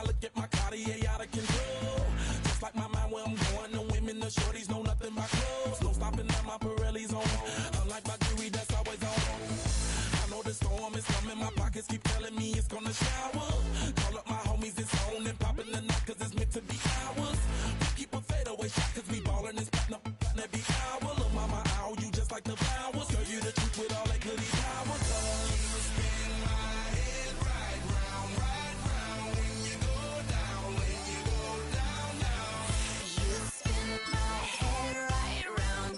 look at my Cartier out of control. Just like my mind where I'm going, the women, the shorties know nothing but clothes. No stopping at my Pirelli's on. Unlike my jewelry that's always on. I know the storm is coming, my pockets keep telling me it's gonna shower. Call up my homies, it's on and popping the night cause it's meant to be ours. We keep a fadeaway shot cause we ballin' and spittin' up every hour. Look mama, ow, you just like the flowers. Girl, you the truth with all that goody power. You spin my head right round when you go down, when you go down, down. You spin my head right round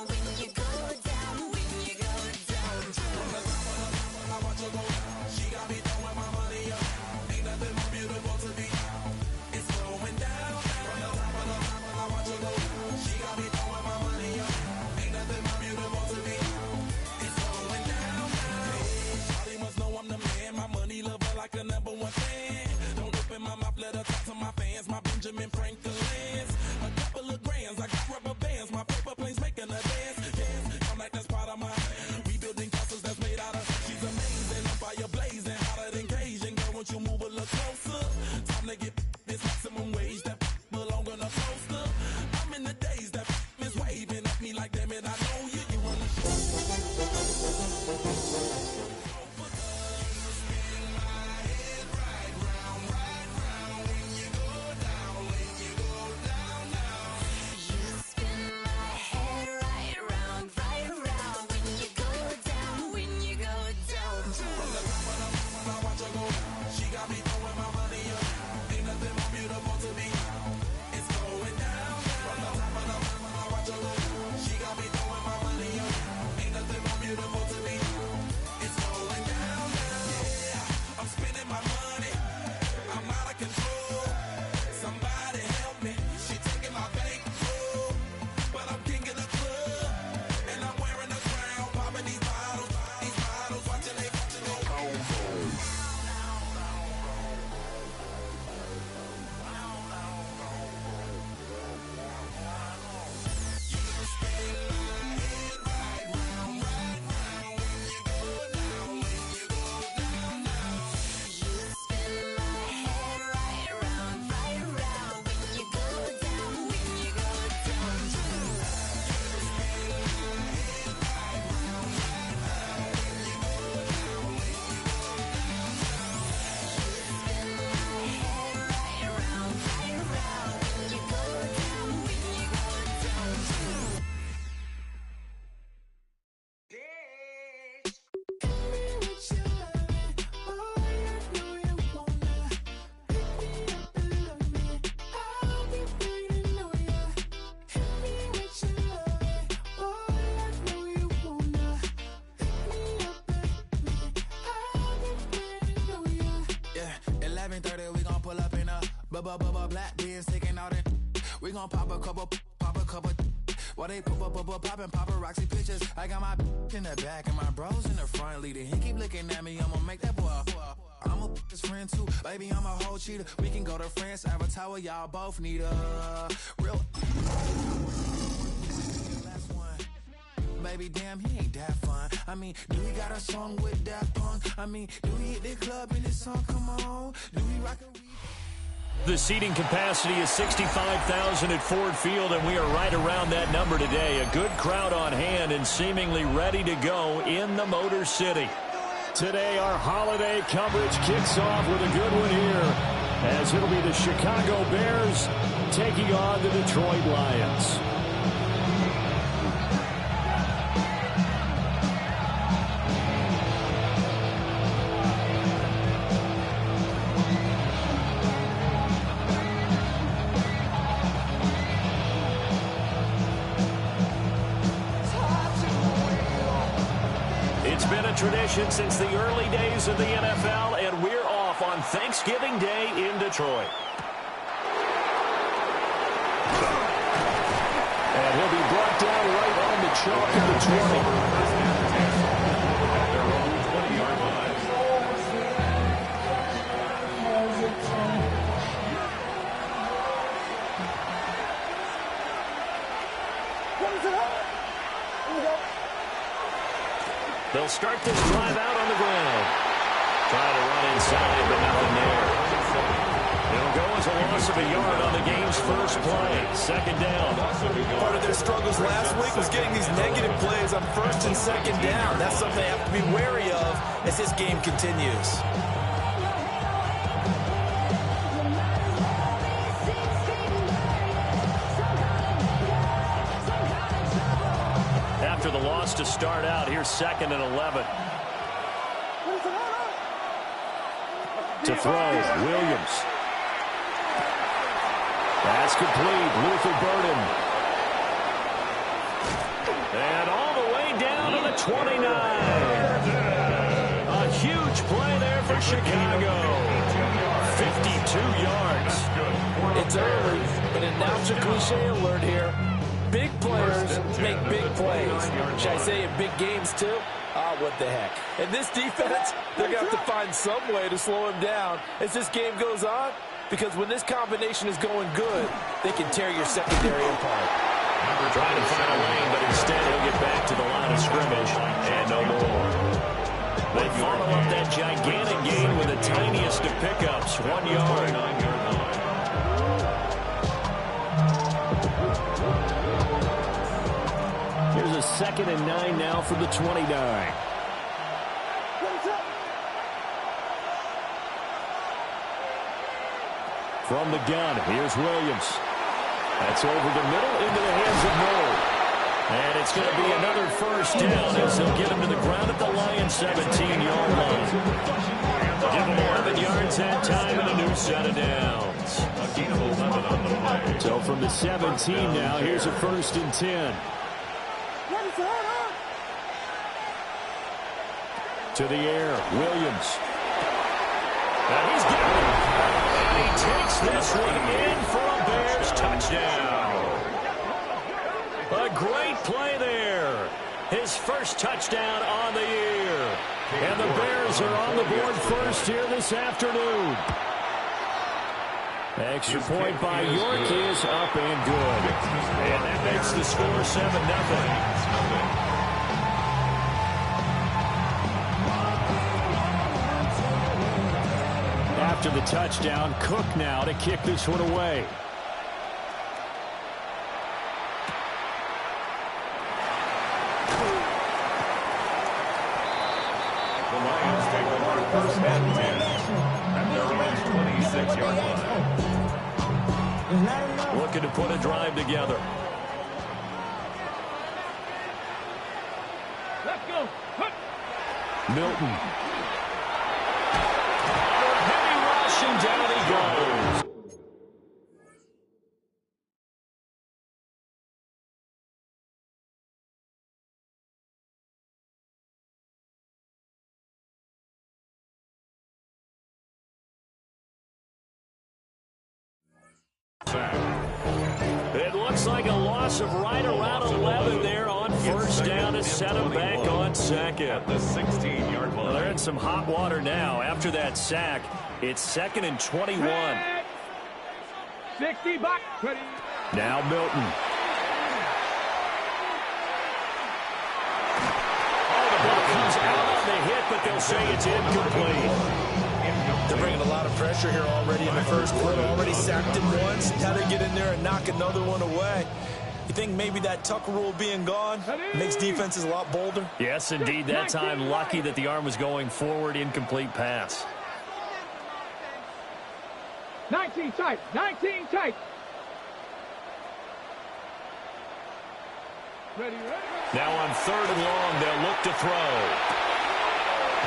when you go down, when you go down. From the top, I watch her go down. She got me throwing my money up. Ain't nothing more beautiful to be. It's going down. From the top, I watch her go down. She got me throwing my money up. Ain't nothing more beautiful to be. It's going down. Shawty must know I'm the man. My money lover like a #1 fan. Don't open my mouth, let her talk to my fans. My Benjamin Franklin's. A couple of grands, I got rubber bands. My paper planes making a dance. Dance, I'm like that's part of my. We building castles that's made out of. She's amazing, I'm fire blazing, hotter than Cajun. Girl, won't you move a little closer? Time to get this maximum wage that belong on a poster. I'm in the days that is waving at me like damn it, I know you. You wanna show You spin my head right round when you go down, when you go down. from the top of the mountain, I watch her go down. She got me throwing my money up. Ain't nothing more beautiful to be. It's going down. From the top of the mountain, I watch her go down. She got me throwing my money up. Ain't nothing more beautiful to be. It's going down. Yeah, I'm spending my money. I'm out of control. Somebody help me. She taking my bankroll, but I'm king of the club, and I'm wearing a crown, popping these bottles, watching they go. You spin my head right round when you go down, when you go down. Right round when you go down, when you go down. Yeah, 11:30, we gon' pull up in a black beans taking out it. We gon' pop a couple. While they poppin' paparazzi pictures. I got my in the back and my bros in the front leading. He keep looking at me, I'ma make that boy. I'm a his friend too, baby, I'm a whole cheater. We can go to France, Avatar, y'all both need a real. Last one. Baby, damn, he ain't that fun. I mean, do he got a song with Daft Punk? I mean, do he hit the club in this song? Come on. Do he rock a The seating capacity is 65,000 at Ford Field, and we are right around that number today. A good crowd on hand and seemingly ready to go in the Motor City. Today, our holiday coverage kicks off with a good one here, as it'll be the Chicago Bears taking on the Detroit Lions. It's been a tradition since the early days of the NFL, and we're off on Thanksgiving Day in Detroit. And he'll be brought down right on the chalk of the 20. They'll start this drive out on the ground. Trying to run inside, but nothing there. a loss of a yard on the game's first play. Second down. Part of their struggles last week was getting these negative plays on first and second down. That's something they have to be wary of as this game continues. After the loss to start out, here's 2nd and 11. To throw, Williams. Pass complete, Luther Burden. And all the way down to the 29. A huge play there for Chicago. 52 yards. It's early, but announcer cliche alert here. Big players make big plays. Should I say in big games too? What the heck. And this defense, they're going to have to find some way to slow him down as this game goes on, because when this combination is going good, they can tear your secondary apart. Trying to find a lane, but instead he'll get back to the line of scrimmage and no more. They follow up that gigantic gain with the tiniest of pickups, 1 yard. Here's a 2nd and 9 now for the 29. From the gun, here's Williams. That's over the middle into the hands of Moore. And it's going to be another first down as he'll get him to the ground at the Lions' 17-yard line. Give him 11 yards that time and a new set of downs. So from the 17 now, here's a 1st and 10. To the air, Williams. And he's got it. And he takes this one in for a Bears touchdown. A great play there. His first touchdown on the year. And the Bears are on the board first here this afternoon. Extra point by York is up and good. And that makes the score 7-0. After the touchdown, Cook now to kick this one away. The Lions take over first and 10 at their own 26-yard line. Looking to put a drive together. Let's go. Milton. Heavy rush and down he goes. It looks like a loss of right around 11 there on first down to set him back on second. At the 16-yard line. Well, they're in some hot water now. After that sack, it's 2nd and 21. 60 back. Now Milton. Oh, the ball comes out on the hit, but they'll say it's incomplete. They're bringing a lot of pressure here already in the first quarter. Already sacked him once. Now they get in there and knock another one away. You think maybe that Tucker rule being gone makes defenses a lot bolder? Yes, indeed. That time, lucky that the arm was going forward. Incomplete pass. 19 tight. 19 tight. Ready. Now on 3rd and long, they'll look to throw.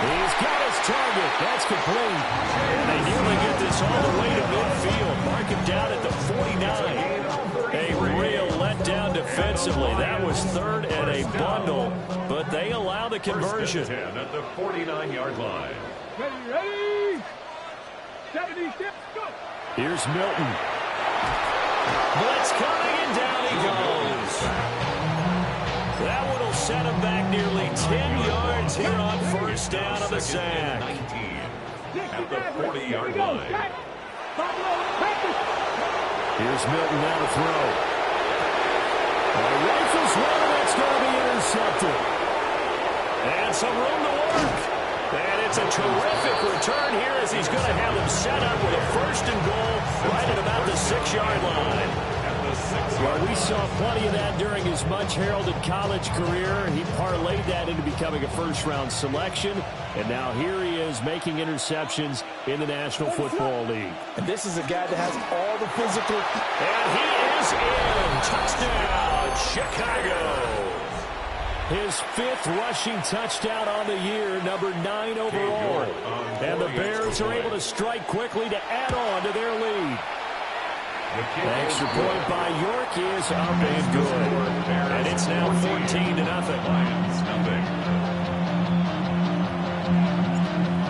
He's got his target. That's complete. And they nearly get this all the way to midfield. Mark him down at the 49. A real letdown defensively. That was 3rd and a bundle, but they allow the conversion. 10 at the 49-yard line. Ready. 70 steps. Go. Here's Milton. Blitz coming, and down he goes. That one will set him back nearly 10 yards here on first down of the sack. 19 at the 40-yard line. Here's Milton now to throw. Rifles one, that's going to be intercepted. And some room to work. And it's a terrific return here as he's going to have them set up with a 1st and goal right at about the 6-yard line. Well, we saw plenty of that during his much-heralded college career. He parlayed that into becoming a first-round selection, and now here he is making interceptions in the National Football League. And this is a guy that has all the physical. And he is in. Touchdown, Chicago. His 5th rushing touchdown on the year, number 9 overall. And the Bears are able to strike quickly to add on to their lead. The extra point by York is up and good. And it's now 14-0.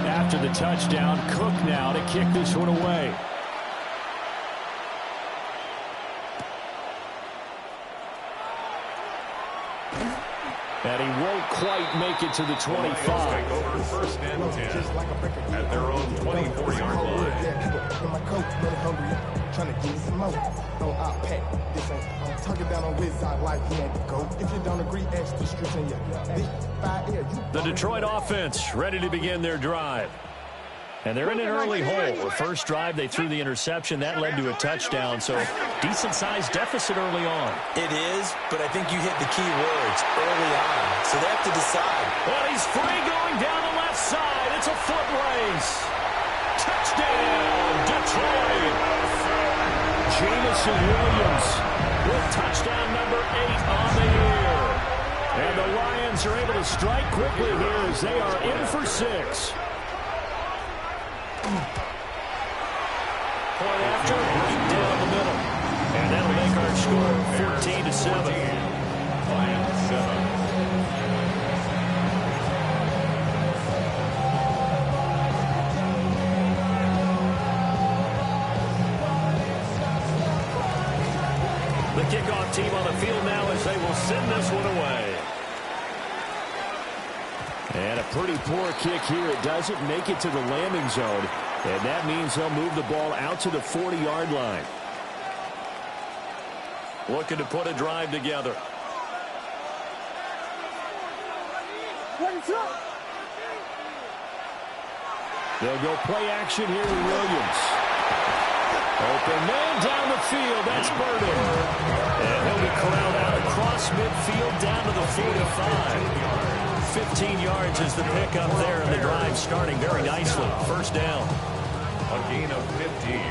After the touchdown, Cook now to kick this one away. And he won't quite make it to the 25. Take over 1st and 10 at their own 24-yard line. Trying to give me some more. No, I'll pack. This ain't. I'm talking down on his side like he ain't the GOAT. If you don't agree, ask the streets in your. The Detroit offense ready to begin their drive. And they're in an early hole. The first drive, they threw the interception. That led to a touchdown, so decent-sized deficit early on. It is, but I think you hit the key words early on. So they have to decide. Well, he's free going down the left side. It's a foot race. Touchdown, Detroit. Jamison Williams with touchdown number 8 on the year. And the Lions are able to strike quickly here as they are in for 6. Point after, right down the middle. And that'll make our score 14-7. Lions 7. The kickoff team on the field now as they will send this one away. And a pretty poor kick here. It doesn't make it to the landing zone. And that means they'll move the ball out to the 40-yard line. Looking to put a drive together. They'll go play action here with Williams. Open man down the field. That's Burden. And he'll be corralled out across midfield down to the 45. 15 yards is the pickup there, and the drive starting very nicely. First down. A gain of 15.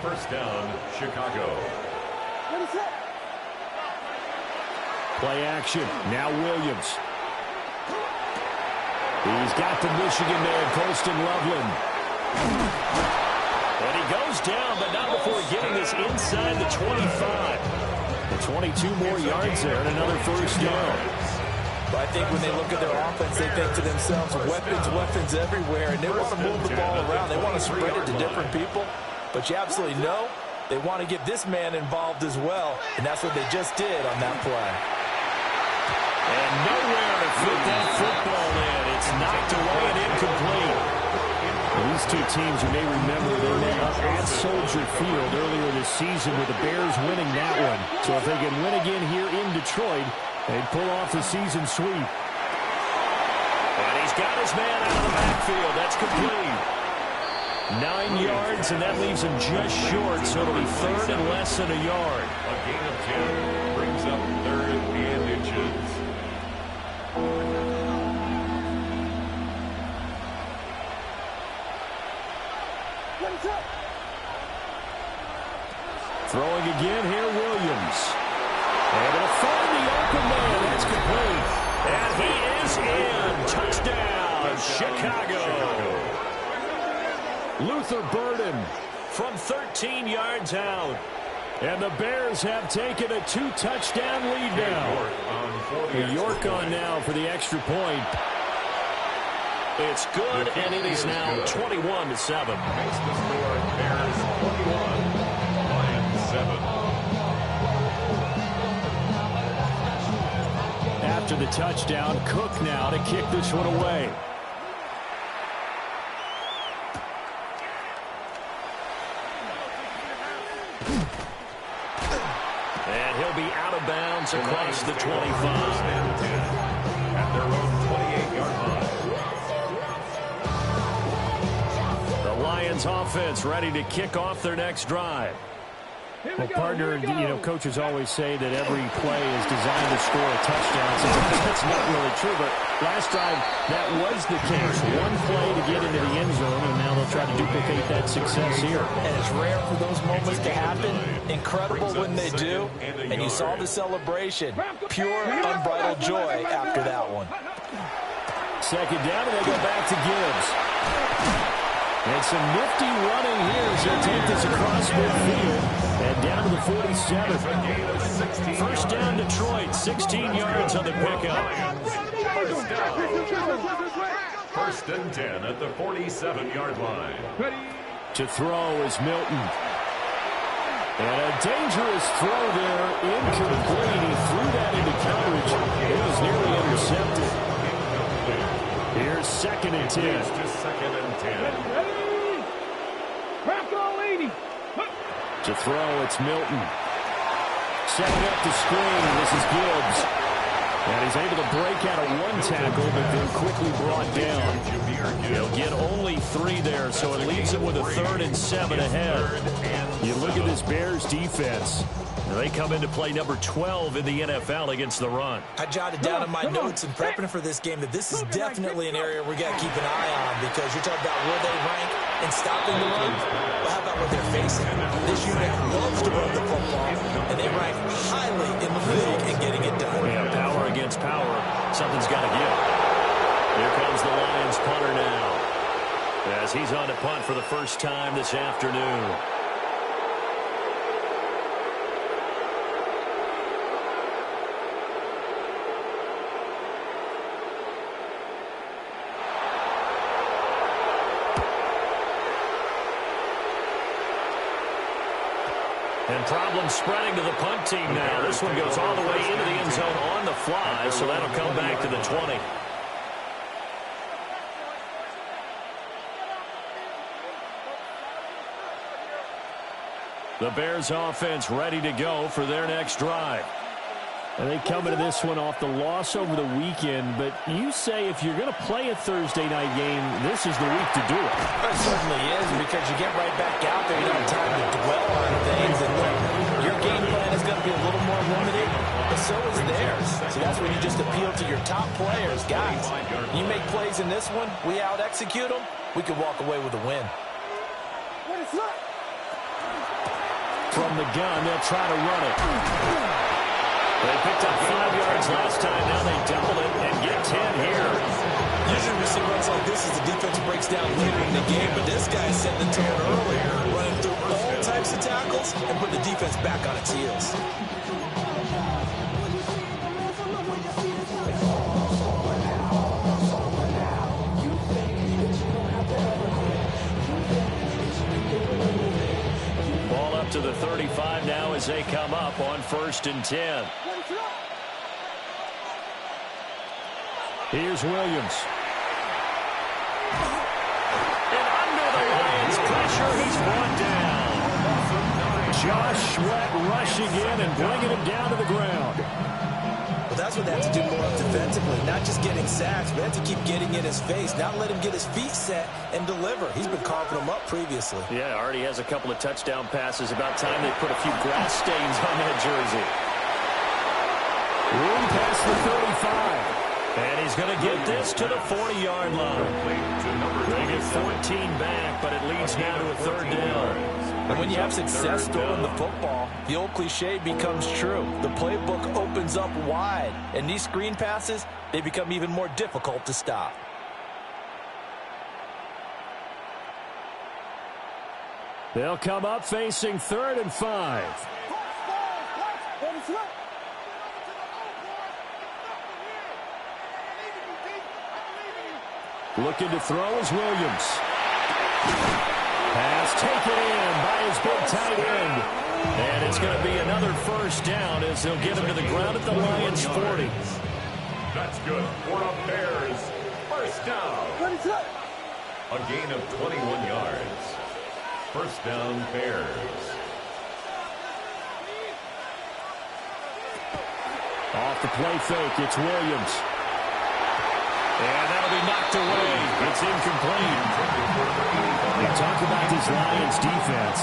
First down, Chicago. Play action. Now Williams. He's got the Michigan man, Colston Loveland. And he goes down, but not before getting this inside the 25. The 22 more yards there and another first down. But I think when they look at their offense, they think to themselves, weapons everywhere, and they want to move the ball around. They want to spread it to different people. But you absolutely know they want to get this man involved as well, and that's what they just did on that play. And nowhere to fit that football in. It's knocked away and incomplete. Well, these two teams, you may remember, they met up at Soldier Field earlier this season with the Bears winning that one. So if they can win again here in Detroit, they'd pull off the season sweep. And he's got his man out of the backfield. That's complete. 9 yards, and that leaves him just short, so it'll be third and less than a yard. A gain of 10 brings up third and inches. Throwing again here, Williams. Able to find the open man. That's complete. And he is in. Touchdown, Chicago. Luther Burden from 13 yards out. And the Bears have taken a 2-touchdown lead now. York on now for the extra point. It's good, and it is now 21-7. Makes the score Bears 21, Lions 7. After the touchdown, Cook now to kick this one away. And he'll be out of bounds across the 25. At their own 28-yard line. The Lions Lions offense ready to kick off their next drive. Well, partner, coaches always say that every play is designed to score a touchdown. Sometimes that's not really true, but last drive, that was the case. One play to get into the end zone, and now they'll try to duplicate that success here. And it's rare for those moments to happen. Incredible when they do. And you saw the celebration. Pure, unbridled joy after that one. Second down, and they go back to Gibbs. And some nifty running here as they take this across midfield and down to the 47. First down, Detroit, 16 yards on the pickup. First and 10 at the 47-yard line. To throw is Milton. And a dangerous throw there, incomplete. He threw that into coverage. It was nearly intercepted. Here's second and 10. Just second and 10. To throw, it's Milton. Setting up the screen, this is Gibbs. And he's able to break out of one tackle, but then quickly brought down. He'll get only 3 there, so it leaves him with a 3rd and 7 ahead. You look at this Bears defense. They come into play number 12 in the NFL against the run. I jotted down in my notes in prepping for this game that this is definitely an area we got to keep an eye on, because you're talking about where they rank in stopping the run. Well, how about what they're facing? This unit loves to run the football, and they rank highly in the league in getting it done. Yeah, power against power. Something's got to give. Here comes the Lions punter now, as he's on to punt for the first time this afternoon. And problems spreading to the punt team now. This one goes all the way into the end zone on the fly, so that'll come back to the 20. The Bears offense ready to go for their next drive. And they come into this one off the loss over the weekend, but you say if you're going to play a Thursday night game, this is the week to do it. It certainly is, because you get right back out there. You don't have time to dwell on things. And your game plan is going to be a little more limited, but so is theirs. So that's when you just appeal to your top players. Guys, you make plays in this one, we out-execute them, we can walk away with a win. From the gun, they'll try to run it. They picked up 5 yards last time. Now they double it and get 10 here. Usually we see runs like this as the defense breaks down later in the game, but this guy set the tone earlier, running through all types of tackles and put the defense back on its heels. Ball up to the 35 now as they come up on 1st and 10. Here's Williams. And under the Lions' pressure, he's brought down. Josh Sweat rushing in and bringing him down to the ground. Well, that's what they have to do more of defensively, not just getting sacks, but have to keep getting in his face, not let him get his feet set and deliver. He's been carving them up previously. Yeah, already has a couple of touchdown passes. About time they put a few grass stains on that jersey. Room past the 35. And he's going to get this to the 40-yard line. They get 14 back, but it leads now to a 3rd down. And when you have success throwing the football, the old cliche becomes true. The playbook opens up wide, and these screen passes, they become even more difficult to stop. They'll come up facing 3rd and 5. Looking to throw is Williams. Pass taken in by his big tight end. And it's going to be another 1st down as they'll get him to the ground at the Lions' 40. That's good for the Bears. 1st down. A gain of 21 yards. 1st down, Bears. Off the play fake, it's Williams. And that'll be knocked away. It's incomplete. You talk about this Lions defense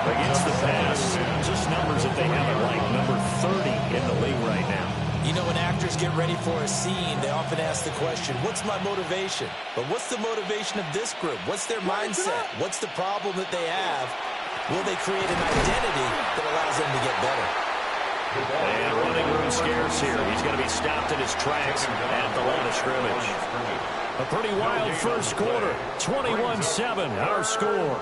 against the pass. Just numbers that they haven't liked. Number 30 in the league right now. You know, when actors get ready for a scene, they often ask the question, what's my motivation? But what's the motivation of this group? What's their mindset? What's the problem that they have? Will they create an identity that allows them to get better? And running room scarce here. He's going to be stopped in his tracks at the line of scrimmage. A pretty wild first quarter. 21-7, our score.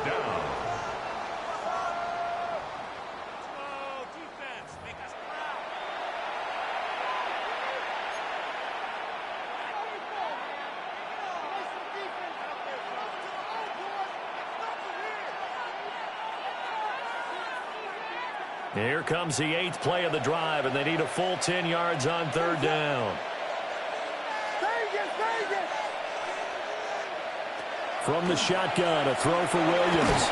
Here comes the 8th play of the drive, and they need a full 10 yards on third down. From the shotgun, a throw for Williams.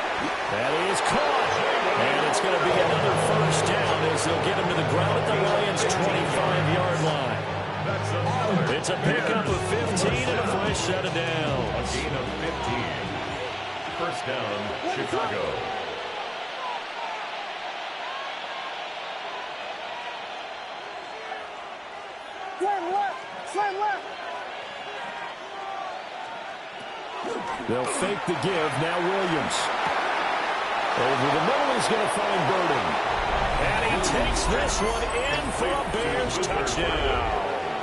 That is caught. And it's going to be another first down as they'll get him to the ground at the Lions' 25-yard line. It's a pickup of 15 and a fresh set of downs. A gain of 15. First down, Chicago. They'll fake the give. Now Williams. Over the middle, he's going to find Burden. And he takes this one in for a Bears touchdown.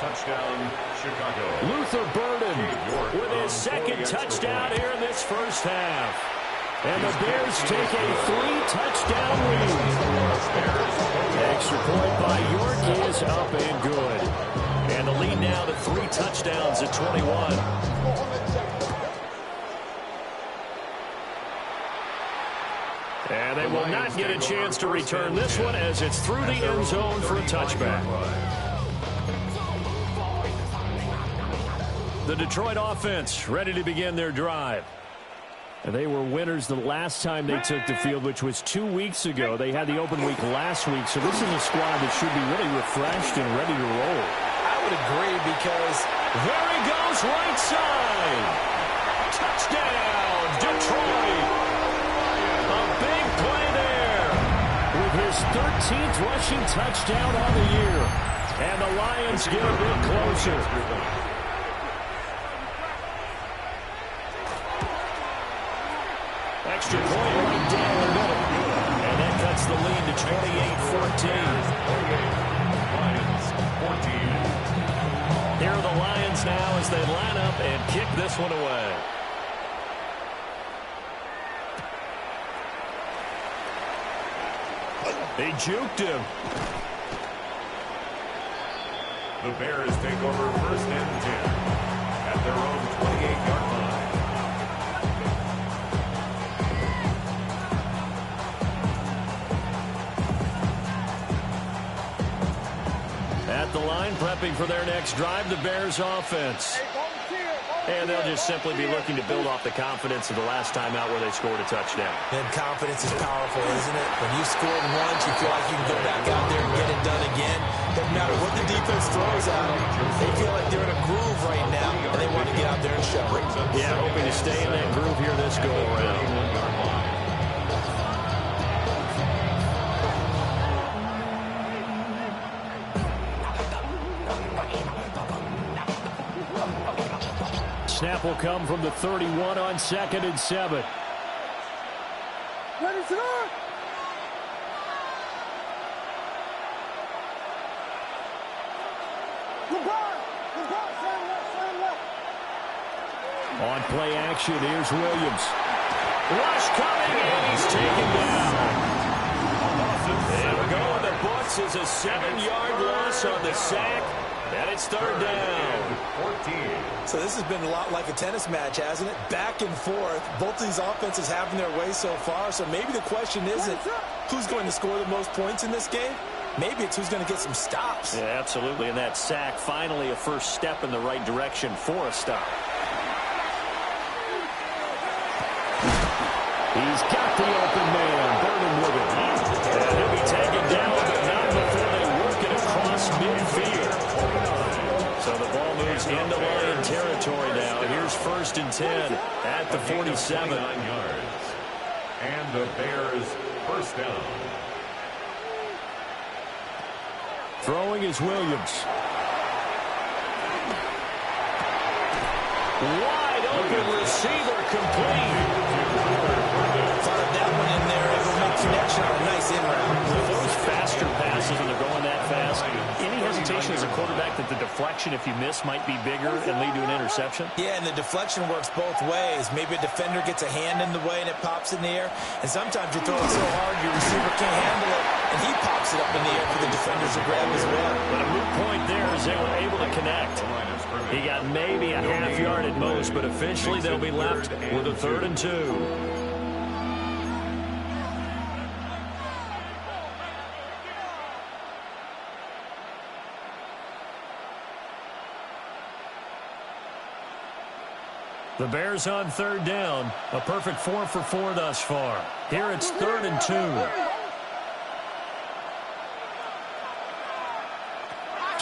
Touchdown, Chicago. Luther Burden with his second touchdown here in this first half. And the Bears take a 3-touchdown lead. Extra point by York is up and good. And the lead now to 3 touchdowns at 21. And they will not get a chance to return this one as it's through the end zone for a touchback. The Detroit offense ready to begin their drive. And they were winners the last time they took the field, which was 2 weeks ago. They had the open week last week, so this is a squad that should be really refreshed and ready to roll. I would agree because there he goes, right side. Touchdown, Detroit. A big play there with his 13th rushing touchdown on the year. And the Lions get a bit closer. Extra point right down the middle. And that cuts the lead to 28-14. Here are the Lions now as they line up and kick this one away. They juked him. The Bears take over first and 10 at their own 28-yard line. At the line, prepping for their next drive, the Bears offense. And they'll just simply be looking to build off the confidence of the last time out where they scored a touchdown. And confidence is powerful, isn't it? When you scored once, you feel like you can go back out there and get it done again. Doesn't matter what the defense throws at them. They feel like they're in a groove right now, and they want to get out there and show it. Yeah, hoping to stay in that groove here this go-around. Snap will come from the 31 on 2nd and 7. Ready to go! On play action, here's Williams. Rush coming, and he's taken down. There we go. The books is a 7-yard loss on the sack. And it's third down. 14. So this has been a lot like a tennis match, hasn't it? Back and forth. Both of these offenses having their way so far. So maybe the question isn't who's going to score the most points in this game. Maybe it's who's going to get some stops. Yeah, absolutely. And that sack, finally a first step in the right direction for a stop. He's got the open man. Burden with it. And he'll be taken down, but not before they work it across midfield. So the ball moves into Lion territory. 10 at the 47. 29 yards. And the Bears first down. Throwing is Williams. Wide open receiver complete. Fired that one in there. It'll make connection on a nice in route. With those faster passes when they're going that fast, any hesitation as a quarterback that the deflection, if you miss, might be bigger and lead to an interception? Yeah, and the deflection works both ways. Maybe a defender gets a hand in the way and it pops in the air. And sometimes you throw it so hard your receiver can't handle it, and he pops it up in the air for the defenders to grab as well. But a moot point there as they were able to connect. He got maybe a half yard at most, but officially they'll be left with a 3rd and 2. The Bears on 3rd down. A perfect 4 for 4 thus far. Here it's 3rd and 2.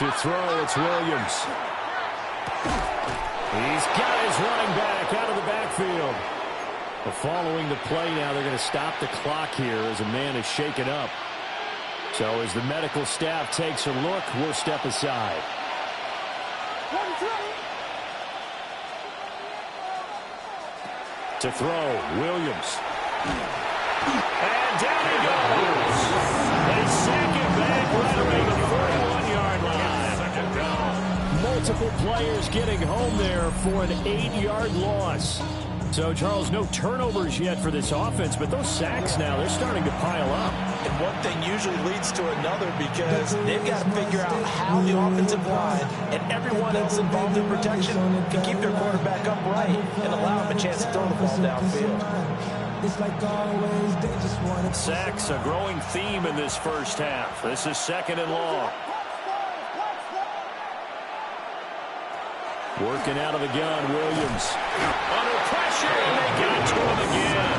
To throw, it's Williams. He's got his running back out of the backfield. But following the play now, they're going to stop the clock here as a man is shaken up. So as the medical staff takes a look, we'll step aside. To throw, Williams. And down he goes. They sack him back right around the 41-yard line. Second down. Multiple players getting home there for an 8-yard loss. So, Charles, no turnovers yet for this offense, but those sacks now, they're starting to pile up. And one thing usually leads to another because they've got to figure out how the offensive line and everyone else involved in protection can keep their quarterback upright and allow him a chance to throw the ball downfield. Sacks, a growing theme in this first half. This is 2nd and long. Working out of the gun, Williams. Under pressure, and they got to him again.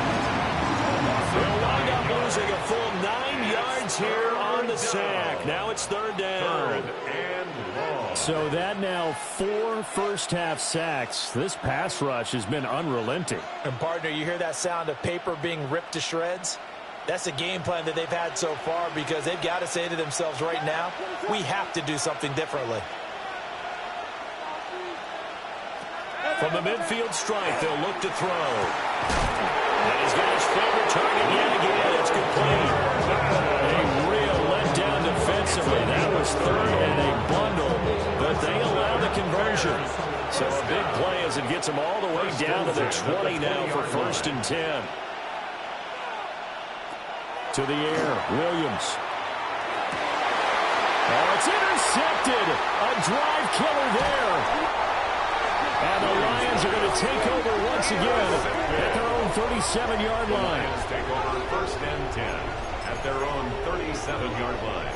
They'll wind up losing a full 9 yards here on the sack. Now it's 3rd down. 3rd and long. So that now 4 first-half sacks. This pass rush has been unrelenting. And, partner, you hear that sound of paper being ripped to shreds? That's a game plan that they've had so far because they've got to say to themselves right now, we have to do something differently. From the midfield stripe, they'll look to throw. And he's got his favorite target yet again. It's complete. A real letdown defensively. That was 3rd and a bundle, but they allow the conversion. So a big play as it gets them all the way down to the 20 now for 1st and 10. To the air, Williams. Oh, it's intercepted. A drive killer there. And the Lions are going to take over once again at their own 37-yard line. Lions take over 1st and 10 at their own 37-yard line.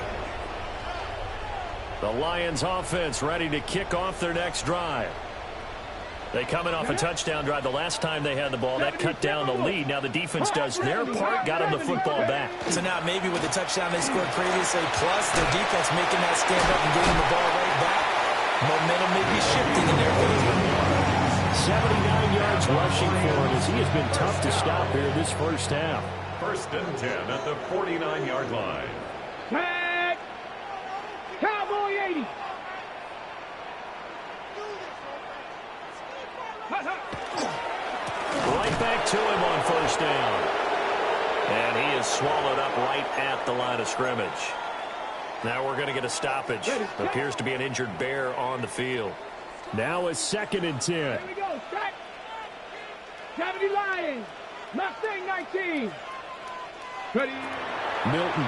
The Lions offense ready to kick off their next drive. They coming off a touchdown drive. The last time they had the ball, that cut down the lead. Now the defense does their part, got them the football back. So now maybe with the touchdown they scored previously, plus their defense making that stand up and getting the ball right back, momentum may be shifting in their favor. 79 yards rushing for him as he has been tough to stop here this first half. 1st and 10 at the 49-yard line. Tag! Cowboy 80! Right back to him on 1st down. And he is swallowed up right at the line of scrimmage. Now we're going to get a stoppage. Appears to be an injured Bear on the field. Now it's 2nd and 10. Here we go, stack. 70 Lions. Mustang 19. Ready. Milton.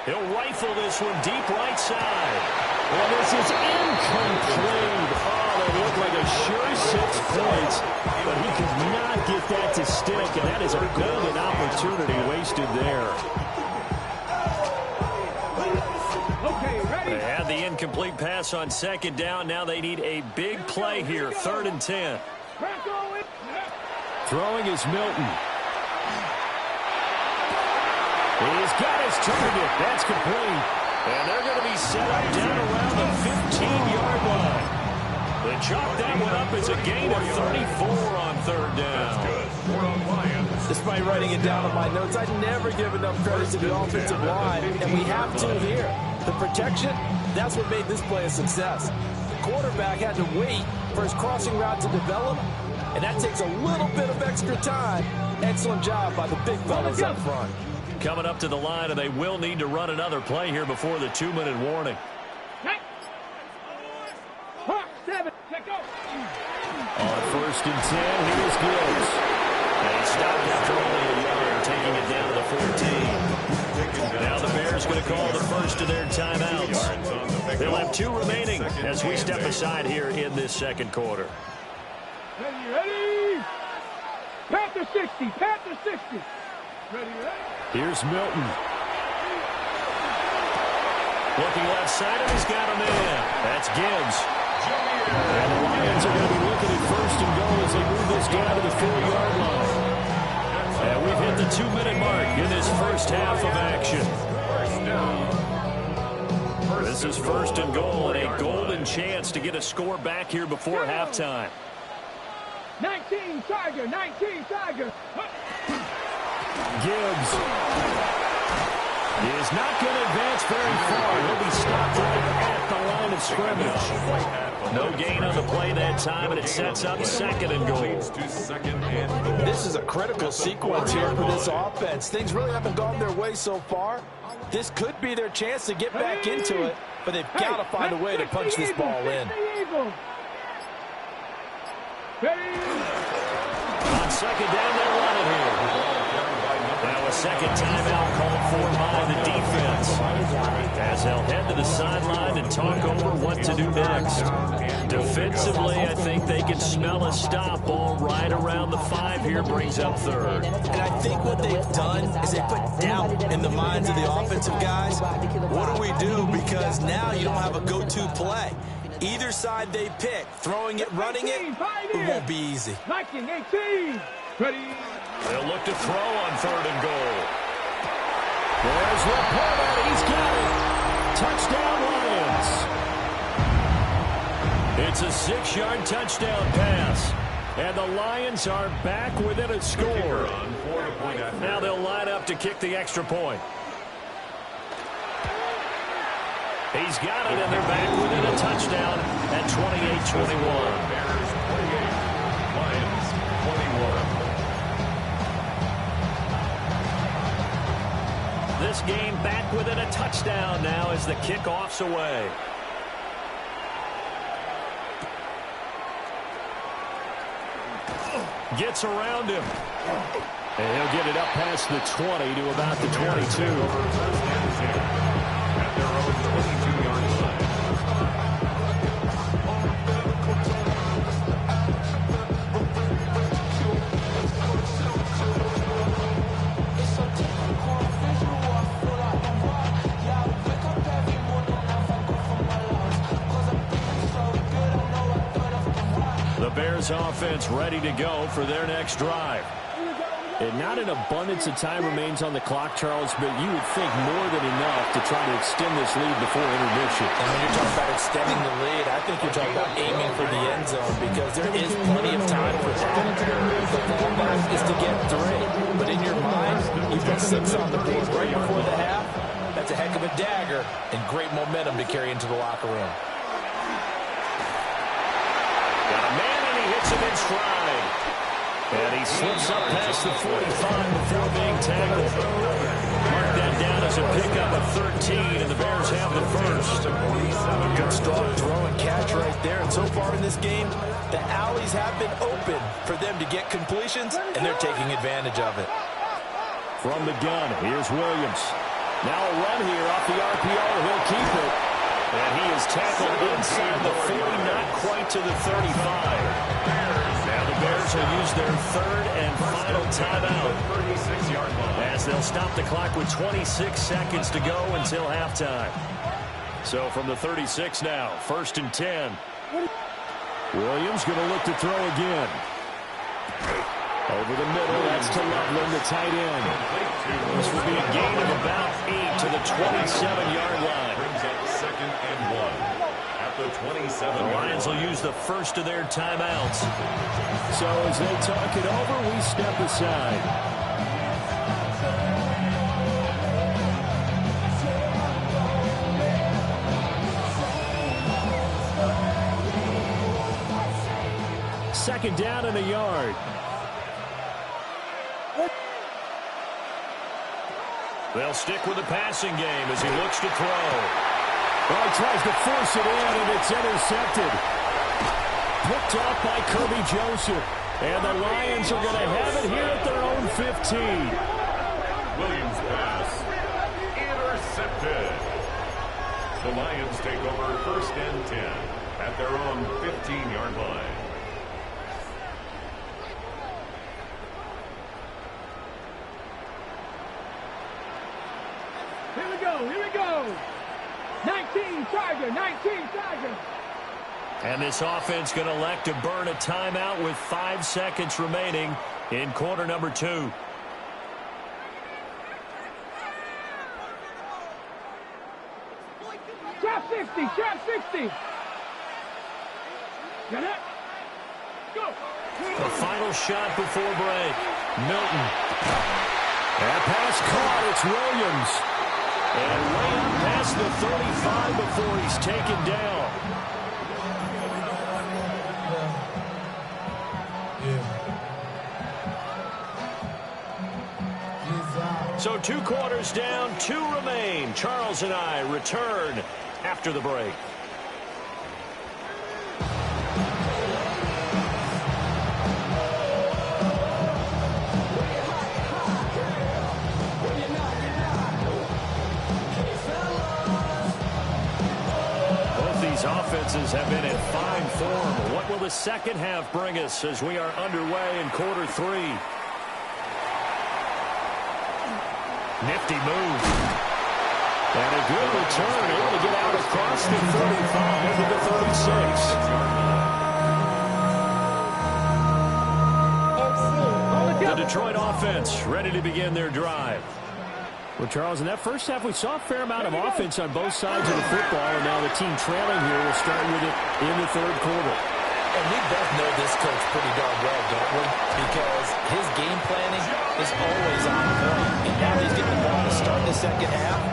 He'll rifle this one deep right side. Well, this is incomplete. Oh, that looked like a sure 6 points, but he could not get that to stick, and that is a golden opportunity wasted there. Okay, ready. They had the incomplete pass on 2nd down. Now they need a big play here, 3rd and 10. Throwing is Milton. He's got his target. That's complete. And they're going to be set up down around the 15-yard line. They chalk that one up as a gain of 34 on third down. Despite writing it down on my notes, I never give enough credit to the offensive line, and we have to here. The protection, that's what made this play a success. The quarterback had to wait for his crossing route to develop, and that takes a little bit of extra time. Excellent job by the big fellas up front. Coming up to the line, and they will need to run another play here before the 2-minute warning. On 1st and 10, here's Gibbs. And he stopped after only a yard, taking it down to the 14. Now the Bears going to call the first of their timeouts. They'll have 2 remaining as we step aside here in this second quarter. Ready? Panther 60, Panther 60. Ready? Here's Milton. Looking left side, and he's got him in. That's Gibbs. And the Lions are going to be looking at 1st and goal as they move this down to the 4-yard line. And we've hit the 2-minute mark in this first half of action. This is 1st and goal, and a golden chance to get a score back here before halftime. 19 Tiger, 19 Tiger. Gibbs is not going to advance very far. He'll be stopped right at the line of scrimmage. No gain on the play that time, and it sets up 2nd and goal. This is a critical sequence here for this offense. Things really haven't gone their way so far. This could be their chance to get back into it, but they've got to find a way to punch this ball in. On 2nd down, they'll run it here. Now a second timeout called for by the defense, as they'll head to the sideline and talk over what to do next. Defensively, I think they can smell a stop ball right around the 5 here, brings up 3rd. And I think what they've done is they put doubt in the minds of the offensive guys. What do we do? Because now you don't have a go-to play. Either side they pick, throwing it, running it, it won't be easy. 19, 18. Ready? They'll look to throw on 3rd and goal. There's Laporta. He's got it. Touchdown, Lions. It's a 6-yard touchdown pass. And the Lions are back within a score. Now they'll line up to kick the extra point. He's got it, and they're back within a touchdown at 28-21. Bears 28, Lions 21. This game back within a touchdown now as the kickoff's away. Gets around him. And he'll get it up past the 20 to about the 22. At their own 22-yard line. The Bears offense ready to go for their next drive. And not an abundance of time remains on the clock, Charles, but you would think more than enough to try to extend this lead before intermission. And when you're talking about extending the lead, I think you're talking about aiming for the end zone because there is plenty of time for that. The fallback is to get 3. But in your mind, you put 6 on the board right before the half. That's a heck of a dagger and great momentum to carry into the locker room. Got a man, and he hits him in stride. And he slips up past the 45 before being tackled. Mark that down as a pickup of 13, and the Bears have the first. Good strong throw and catch right there. And so far in this game, the alleys have been open for them to get completions, and they're taking advantage of it. From the gun, here's Williams. Now a run here off the RPO. He'll keep it. And he is tackled inside the 40, not quite to the 35. Now the Bears will use their 3rd and final timeout as they'll stop the clock with 26 seconds to go until halftime. So from the 36 now, 1st and 10. Williams going to look to throw again. Over the middle, that's to Loveland, the tight end. This will be a gain of about 8 to the 27-yard line. Brings up 2nd and 1 at at the 27. The Lions will use the first of their timeouts. So as they talk it over, we step aside. Second down and a yard. They'll stick with the passing game as he looks to throw. Well, he tries to force it in, and it's intercepted. Picked off by Kirby Joseph. And the Lions are going to have it here at their own 15. Williams pass intercepted. The Lions take over first and 10 at their own 15-yard line. Here we go, here we go. 19 Tiger, 19 Tiger. And this offense going to elect to burn a timeout with 5 seconds remaining in quarter number 2. Trap 60, trap 60. Get it? Go. The final shot before break. Milton. That pass caught. It's Williams. And way up past the 35 before he's taken down. So 2 quarters down, 2 remain. Charles and I return after the break. Both these offenses have been in fine form. What will the second half bring us as we are underway in quarter 3? Nifty move. And a good return, able to get out across the 35 to the 36. The Detroit offense ready to begin their drive. Well, Charles, in that first half, we saw a fair amount of offense on both sides of the football, and now the team trailing here will start with it in the third quarter. And we both know this coach pretty darn well, don't we? Because his game planning is always on point. And now he's getting the ball to start the second half.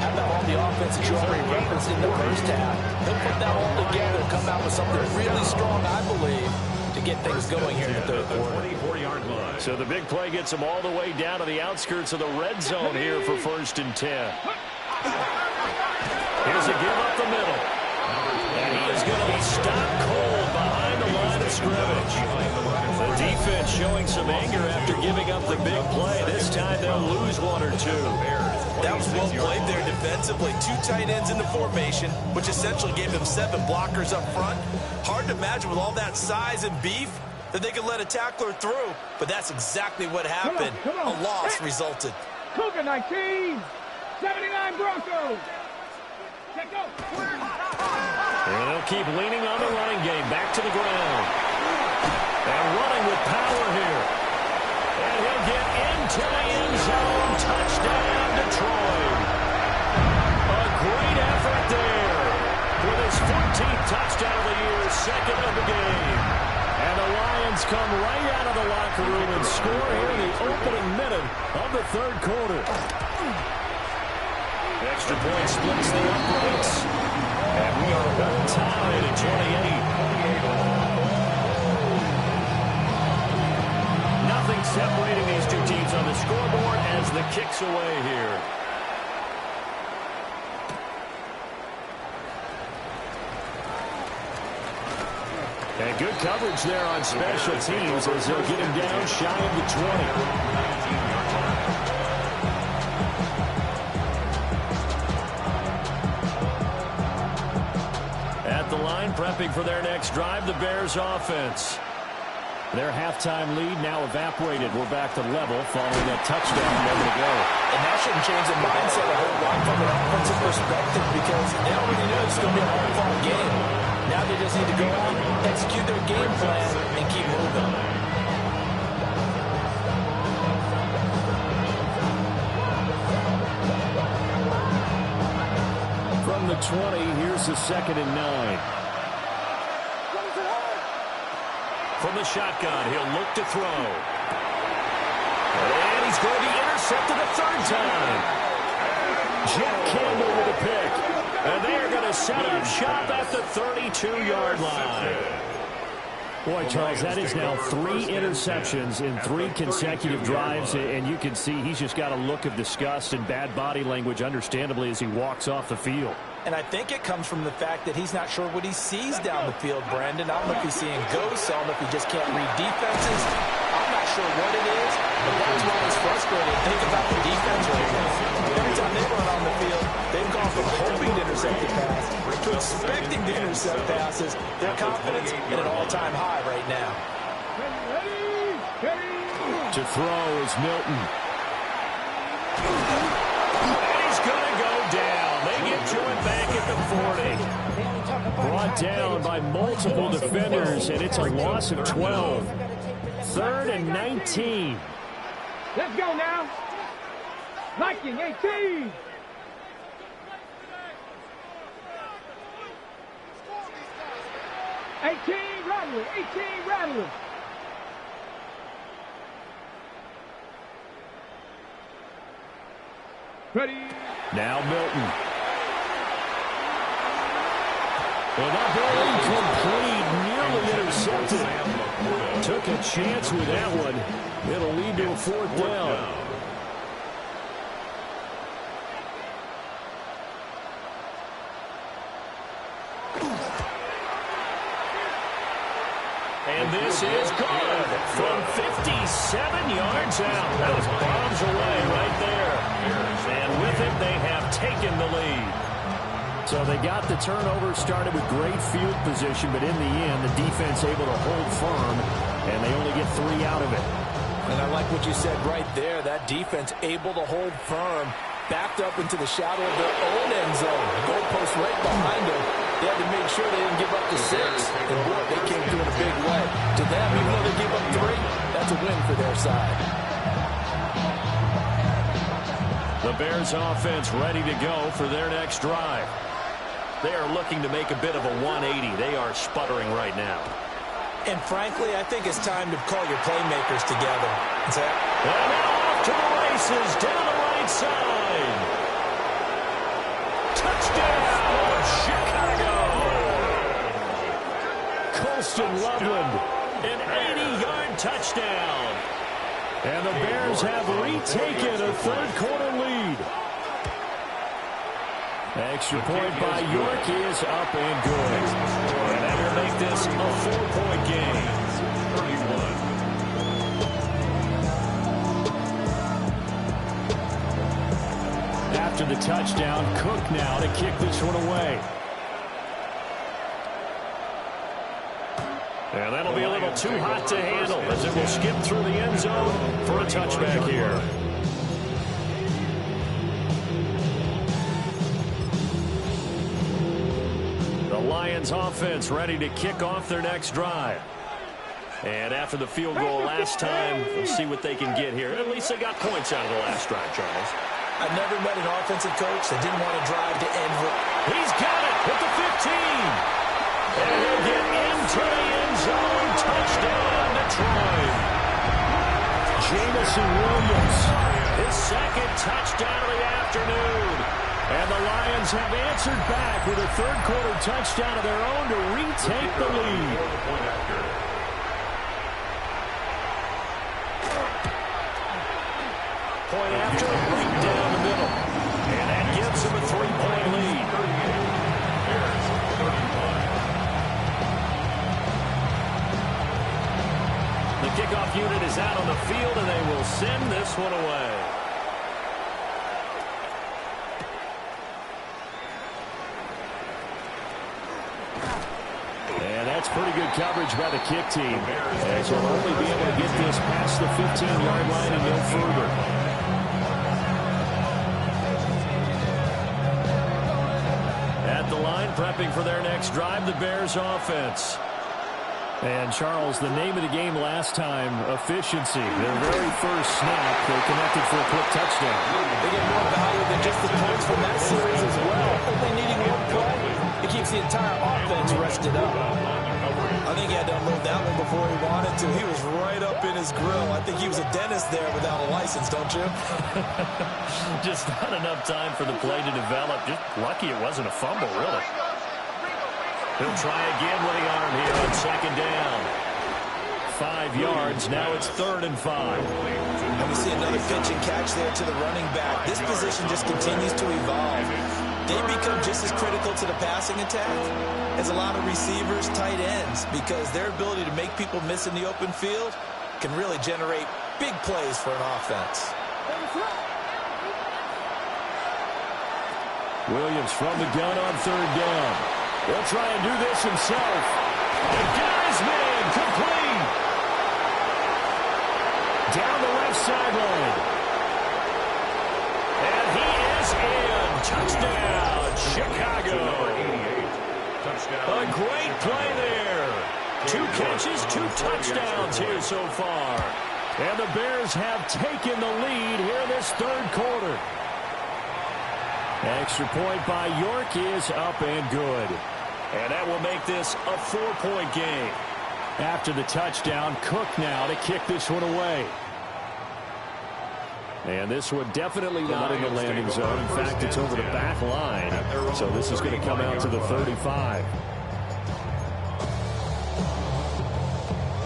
How about all the offense that you already referenced in the first half? He'll put that all together and come out with something really strong, I believe, to get things going here in the third quarter. 24-yard line. So the big play gets them all the way down to the outskirts of the red zone here for first and 10. Here's a give up the middle. And he is going to be stopped cold behind the line of scrimmage. The defense showing some anger after giving up the big play. This time they'll lose 1 or 2. That was well played there defensively. 2 tight ends in the formation, which essentially gave them 7 blockers up front. Hard to imagine with all that size and beef that they could let a tackler through. But that's exactly what happened. Come on. A loss resulted. Cougar 19, 79 Broncos. Check go. And they'll keep leaning on the running game. Back to the ground. And running with power here. And he'll get into the end zone. Touchdown, Detroit. A great effort there. With his 14th touchdown of the year, second of the game. And the Lions come right out of the locker room and score here in the opening minute of the third quarter. Extra point splits the uprights. And we are all tied at 28. Nothing separating these two teams on the scoreboard as the kick's away here. And good coverage there on special teams as they'll get him down shy of the 20. At the line, prepping for their next drive, the Bears offense. Their halftime lead now evaporated. We're back to level following that touchdown a moment ago. And that shouldn't change the mindset a whole lot from an offensive perspective because they already know it's going to be a hard-fought game. Now they just need to go out, execute their game plan, and keep moving. From the 20. Here's the 2nd and 9. From the shotgun, he'll look to throw. And he's going to be intercepted a third time. Jeff Campbell with a pick. And they are going to set up shop at the 32-yard line. Boy, Charles, that is now 3 interceptions in 3 consecutive drives, and you can see he's just got a look of disgust and bad body language, understandably, as he walks off the field. And I think it comes from the fact that he's not sure what he sees down the field, Brandon. I don't know if he's seeing ghosts. I don't know if he just can't read defenses. I'm not sure what it is, but that's why he's frustrated. Think about the defense right now. Every time they run on the field, they've gone from hoping to intercept the pass to expecting to intercept passes. Their confidence at an all-time high right now. To throw is Milton. And he's going to go down. They get to him back at the 40. Brought down by multiple defenders, and it's a loss of 12. 3rd and 19. Let's go now. Viking 18. Rattler, 18 Rattler. Ready. Now Milton. And that ball incomplete, nearly intercepted. Took a chance with that one. It'll lead to a 4th down. And this is good from 57 yards out. That was bombs away right there. And with it, they have taken the lead. So they got the turnover, started with great field position, but in the end, the defense able to hold firm, and they only get 3 out of it. And I like what you said right there. That defense able to hold firm, backed up into the shadow of their own end zone. The goalpost right behind them. They had to make sure they didn't give up the 6. And boy, they came through in a big way. To them, even though they gave up 3, that's a win for their side. The Bears offense ready to go for their next drive. They are looking to make a bit of a 180. They are sputtering right now. And frankly, I think it's time to call your playmakers together. Zach? And now off to the races down the right side. Touchdown, Chicago! Colston Loveland. An 80-yard touchdown. And the Bears have retaken a 3rd-quarter lead. Extra point by York is up and good. And that will make this a 4-point game. 31. After the touchdown, Cook now to kick this one away. And that'll be a little too hot to handle as it will skip through the end zone for a touchback here. The Lions offense ready to kick off their next drive. And after the field goal last time, we'll see what they can get here. At least they got points out of the last drive, Charles. I've never met an offensive coach that didn't want to drive to end with. He's got it at the 15. And he'll get into the end zone. Touchdown, Detroit. Jamison Williams. His 2nd touchdown of the afternoon. And the Lions have answered back with a 3rd-quarter touchdown of their own to retake the lead. Point after, right down the middle. And that gives them a 3-point lead. The kickoff unit is out on the field, and they will send this one away. And that's pretty good coverage by the kick team, as they'll only be able to get this past the 15-yard line and no further. At the line, prepping for their next drive, the Bears offense. And, Charles, the name of the game last time, efficiency. Their very first snap, they connected for a quick touchdown. They get more value than just the points from that series as well. Only needing one play, it keeps the entire offense rested up. I think he had to unload that one before he wanted to. He was right up in his grill. I think he was a dentist there without a license, don't you? Just not enough time for the play to develop. Just lucky it wasn't a fumble, really. He'll try again with the arm here on second down. 5 yards. Now it's 3rd and 5. And we see another pitch and catch there to the running back. This position just continues to evolve. They become just as critical to the passing attack as a lot of receivers, tight ends, because their ability to make people miss in the open field can really generate big plays for an offense. Williams from the gun on 3rd down. He'll try and do this himself. And got his man complete. Down the left sideline. And he is in. Touchdown, Chicago. A great play there. 2 catches, 2 touchdowns here so far. And the Bears have taken the lead here in this 3rd quarter. Extra point by York is up and good. And that will make this a 4-point game. After the touchdown, Cook now to kick this one away. And this one definitely not in the landing zone. In fact, it's over the back line. So this is going to come out to the 35.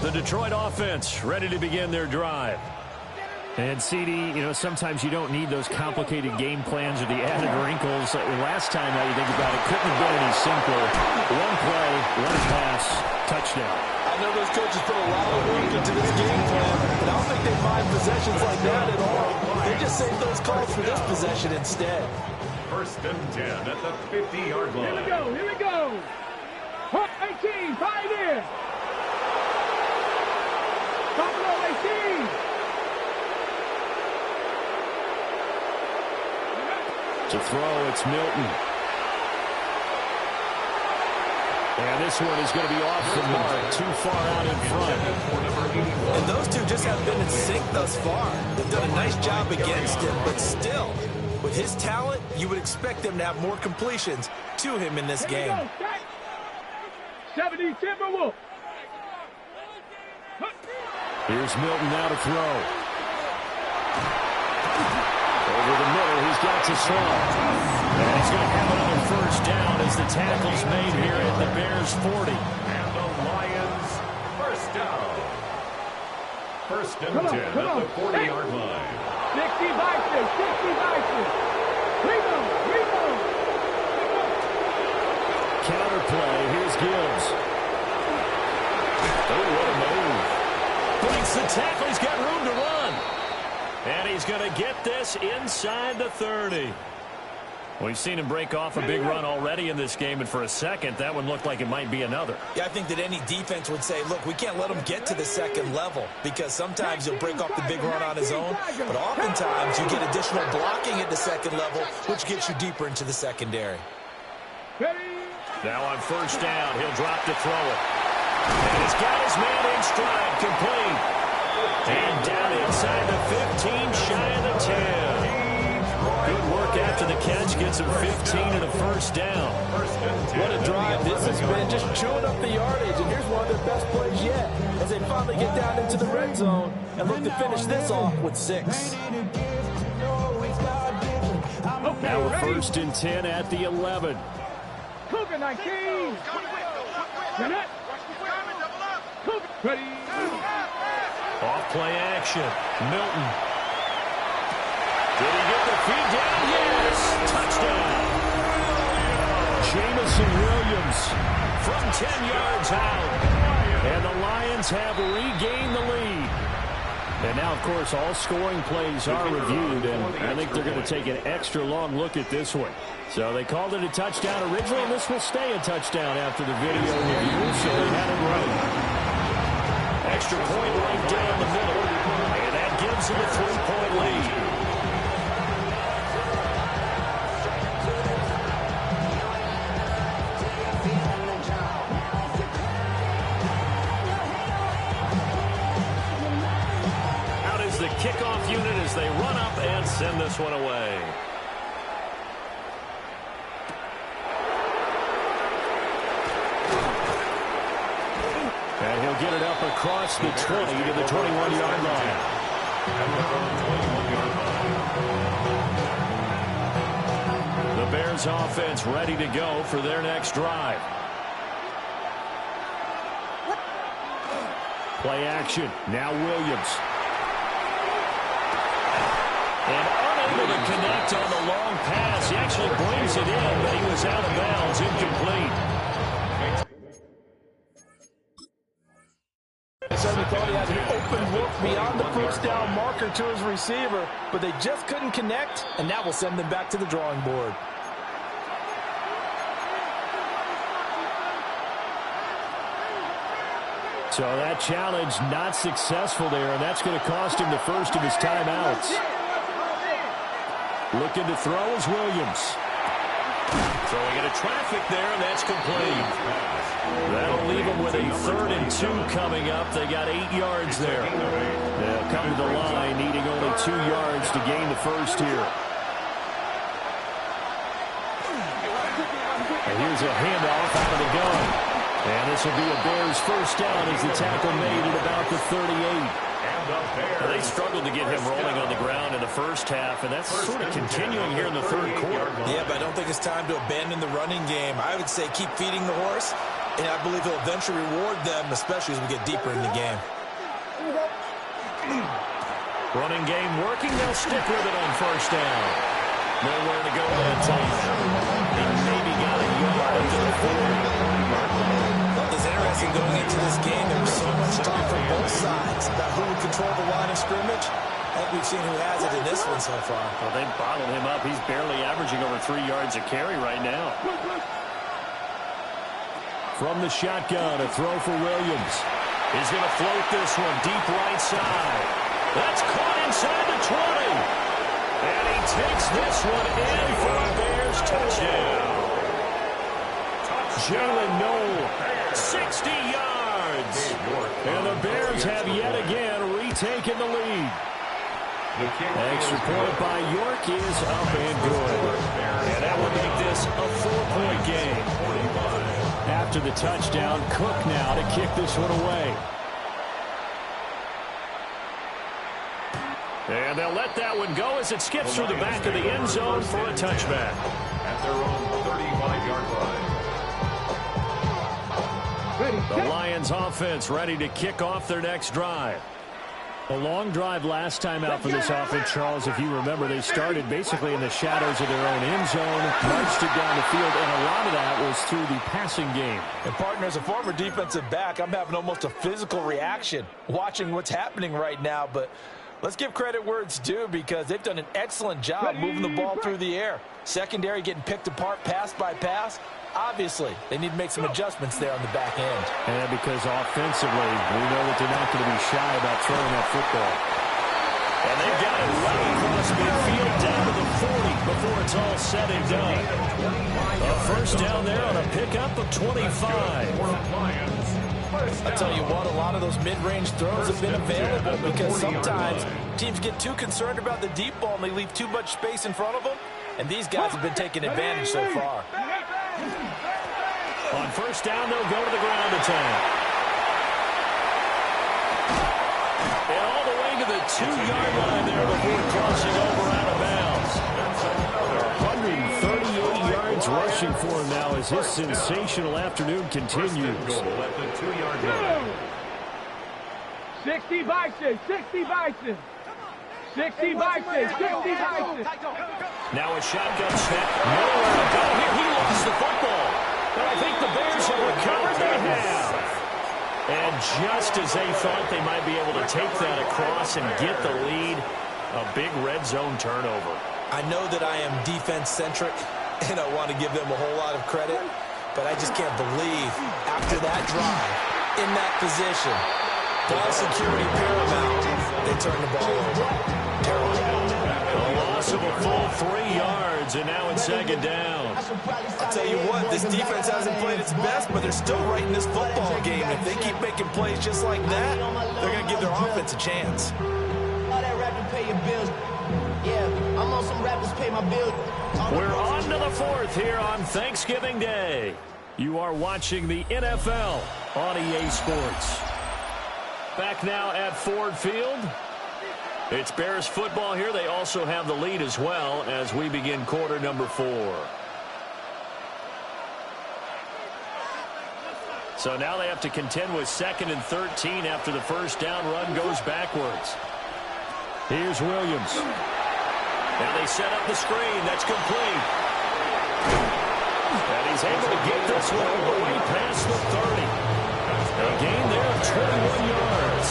The Detroit offense ready to begin their drive. And, CD, sometimes you don't need those complicated game plans or the added wrinkles. Last time, now you think about it, couldn't have been any simpler. 1 play, 1 pass, touchdown. I know those coaches put a lot of work into this game plan, but I don't think they mind possessions like that at all. They just save those calls for this possession instead. 1st and 10 at the 50-yard line. Here we go. 18, 5 in. Top row 18. To throw, it's Milton. And this one is going to be off the mark, too far out in front. And those two just have been in sync thus far. They've done a nice job against him, but still, with his talent, you would expect them to have more completions to him in this game. 70 Timberwolves. Here's Milton now to throw. Over the middle, he's got to throw. And he's going to have another 1st down as the tackle's made here at the Bears 40. And the Lions 1st down. 1st and 10 at the 40-yard line. 60 Vikings, 60 Vikings. Rebound. Counterplay, here's Gibbs. Oh, what a move. Breaks the tackle, he's got room to run. And he's going to get this inside the 30. We've seen him break off a big run already in this game, and for a second, that one looked like it might be another. Yeah, I think that any defense would say, look, we can't let him get to the 2nd level, because sometimes he'll break off the big run on his own, but oftentimes you get additional blocking at the 2nd level, which gets you deeper into the secondary. Now on 1st down, he'll drop to throw it. And he's got his man in stride, complete. And down inside the 15, shy of the 10. Good work after the catch, gets him 15 and a 1st down. What a drive this has been, just chewing up the yardage, and here's one of their best plays yet as they finally get down into the red zone and look to finish this off with 6. Now we're 1st and 10 at the 11. Cougar 19. Jeanette. Ready. Off play action. Milton. Did he get the feed down? Yes. Touchdown. Jamison Williams from 10 yards out. And the Lions have regained the lead. And now, of course, all scoring plays are reviewed, and I think they're going to take an extra long look at this one. So they called it a touchdown originally, and this will stay a touchdown after the video review, so they had it right. Extra point right down the middle, and that gives them a 3-point lead. as they run up and send this one away. And he'll get it up across the 20 to the 21-yard line. The Bears offense ready to go for their next drive. Play action. Now Williams. And unable to connect on the long pass. He actually brings it in, but he was out of bounds, incomplete. Certainly thought he had an open look beyond the first down marker to his receiver, but they just couldn't connect, and that will send them back to the drawing board. So that challenge not successful there, and that's going to cost him the first of his timeouts. Looking to throw is Williams. Throwing into traffic there, and that's complete. That'll leave them with a 3rd and 2 coming up. They got 8 yards there. They'll come to the line, needing only 2 yards to gain the first here. And here's a handoff out of the gun. And this will be a Bears first down as the tackle made at about the 38. Well, they struggled to get him rolling on the ground in the first half, and that's sort of continuing here in the third quarter. Yeah, but I don't think it's time to abandon the running game. I would say keep feeding the horse, and I believe he'll eventually reward them, especially as we get deeper in the game. Running game working. They'll stick with it on first down. Nowhere to go that time. He maybe got a yard to the 40. It's interesting going into this game. There was so much talk from both sides about who would control the line of scrimmage. I think we've seen who has it in this one so far. Well, they bottled him up. He's barely averaging over 3 yards a carry right now. From the shotgun, a throw for Williams. He's going to float this one deep right side. That's caught inside the 20. And he takes this one in for a Bears touchdown. Jalen Noel, 60 yards. And the Bears have yet again retaken the lead. Extra point by York is up and good. And that will make this a 4-point game. After the touchdown, Cook now to kick this one away. And they'll let that one go as it skips through the back of the end zone for a touchback. At their own 35-yard line. The Lions offense ready to kick off their next drive. A long drive last time out for this offense, Charles. If you remember, they started basically in the shadows of their own end zone, marched it down the field, and a lot of that was through the passing game. And, partner, as a former defensive back, I'm having almost a physical reaction watching what's happening right now. But let's give credit where it's due because they've done an excellent job moving the ball through the air. Secondary getting picked apart pass by pass. Obviously, they need to make some adjustments there on the back end. And because offensively, we know that they're not going to be shy about throwing that football. And they've got it right across midfield down to the 40 before it's all said and done. A first down there on a pickup of 25. I'll tell you what, a lot of those mid-range throws have been available because sometimes teams get too concerned about the deep ball and they leave too much space in front of them. And these guys have been taking advantage so far. On first down, they'll go to the ground attack. And all the way to the 2-yard line there before crossing over out of bounds. 138 yards rushing for him now as his sensational afternoon continues. 60 Bison, 60 Bison. 60 Bison, 60 Bison. Now a shotgun snap. Nowhere to go here. He lost the football. But I think the Bears have recovered. They have. And just as they thought they might be able to take that across and get the lead, a big red zone turnover. I know that I am defense-centric, and I want to give them a whole lot of credit, but I just can't believe after that drive, in that position, ball security paramount, they turn the ball over. Terrible. A loss of a full 3 yards, and now it's second down. I'll tell you what, this defense hasn't played its best, but they're still right in this football game. If they keep making plays just like that, they're going to give their offense a chance. All that rapping, pay your bills. on, some rappers pay my bill. We're on to the fourth here on Thanksgiving Day. You are watching the NFL on EA Sports. Back now at Ford Field. It's Bears football here. They also have the lead as well as we begin quarter number 4. So now they have to contend with 2nd and 13 after the first down run goes backwards. Here's Williams. Now they set up the screen. That's complete. And he's able to get this one all the way past the 30. A gain there of 21 yards.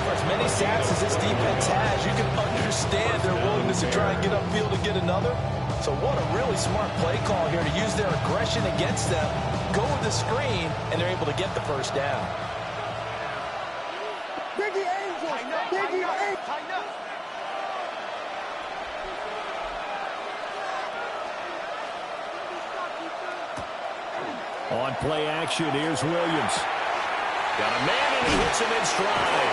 For as many sacks as this defense has, you can understand their willingness to try and get upfield and get another. So what a really smart play call here to use their aggression against them, go with the screen, and they're able to get the first down. Biggie Angel! Biggie Angel! On play action, here's Williams. Got a man, and he hits him in stride.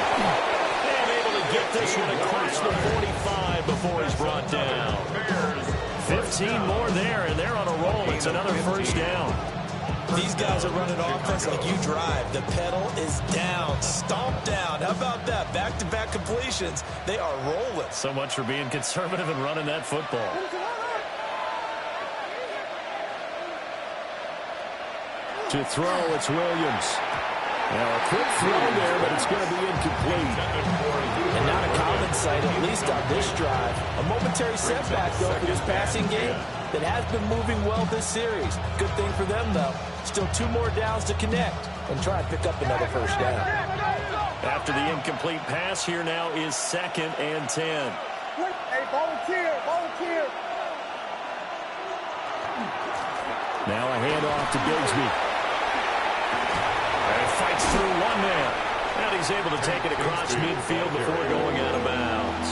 And able to get this one across the 45 before he's brought down. 15 more there, and they're on a roll. It's another first down. These guys are running offense like you drive. The pedal is down, stomped down. How about that? Back-to-back completions. They are rolling. So much for being conservative and running that football. To throw, it's Williams. Now a quick throw there, but it's going to be incomplete. And not a common sight, at least on this drive. A momentary setback, though, for this passing game that has been moving well this series. Good thing for them, though. Still 2 more downs to connect and try and pick up another first down. After the incomplete pass, here now is 2nd and 10. Hey, volunteer! Now a handoff to Bigsby. And fights through one man. And he's able to take it across midfield before going out of bounds.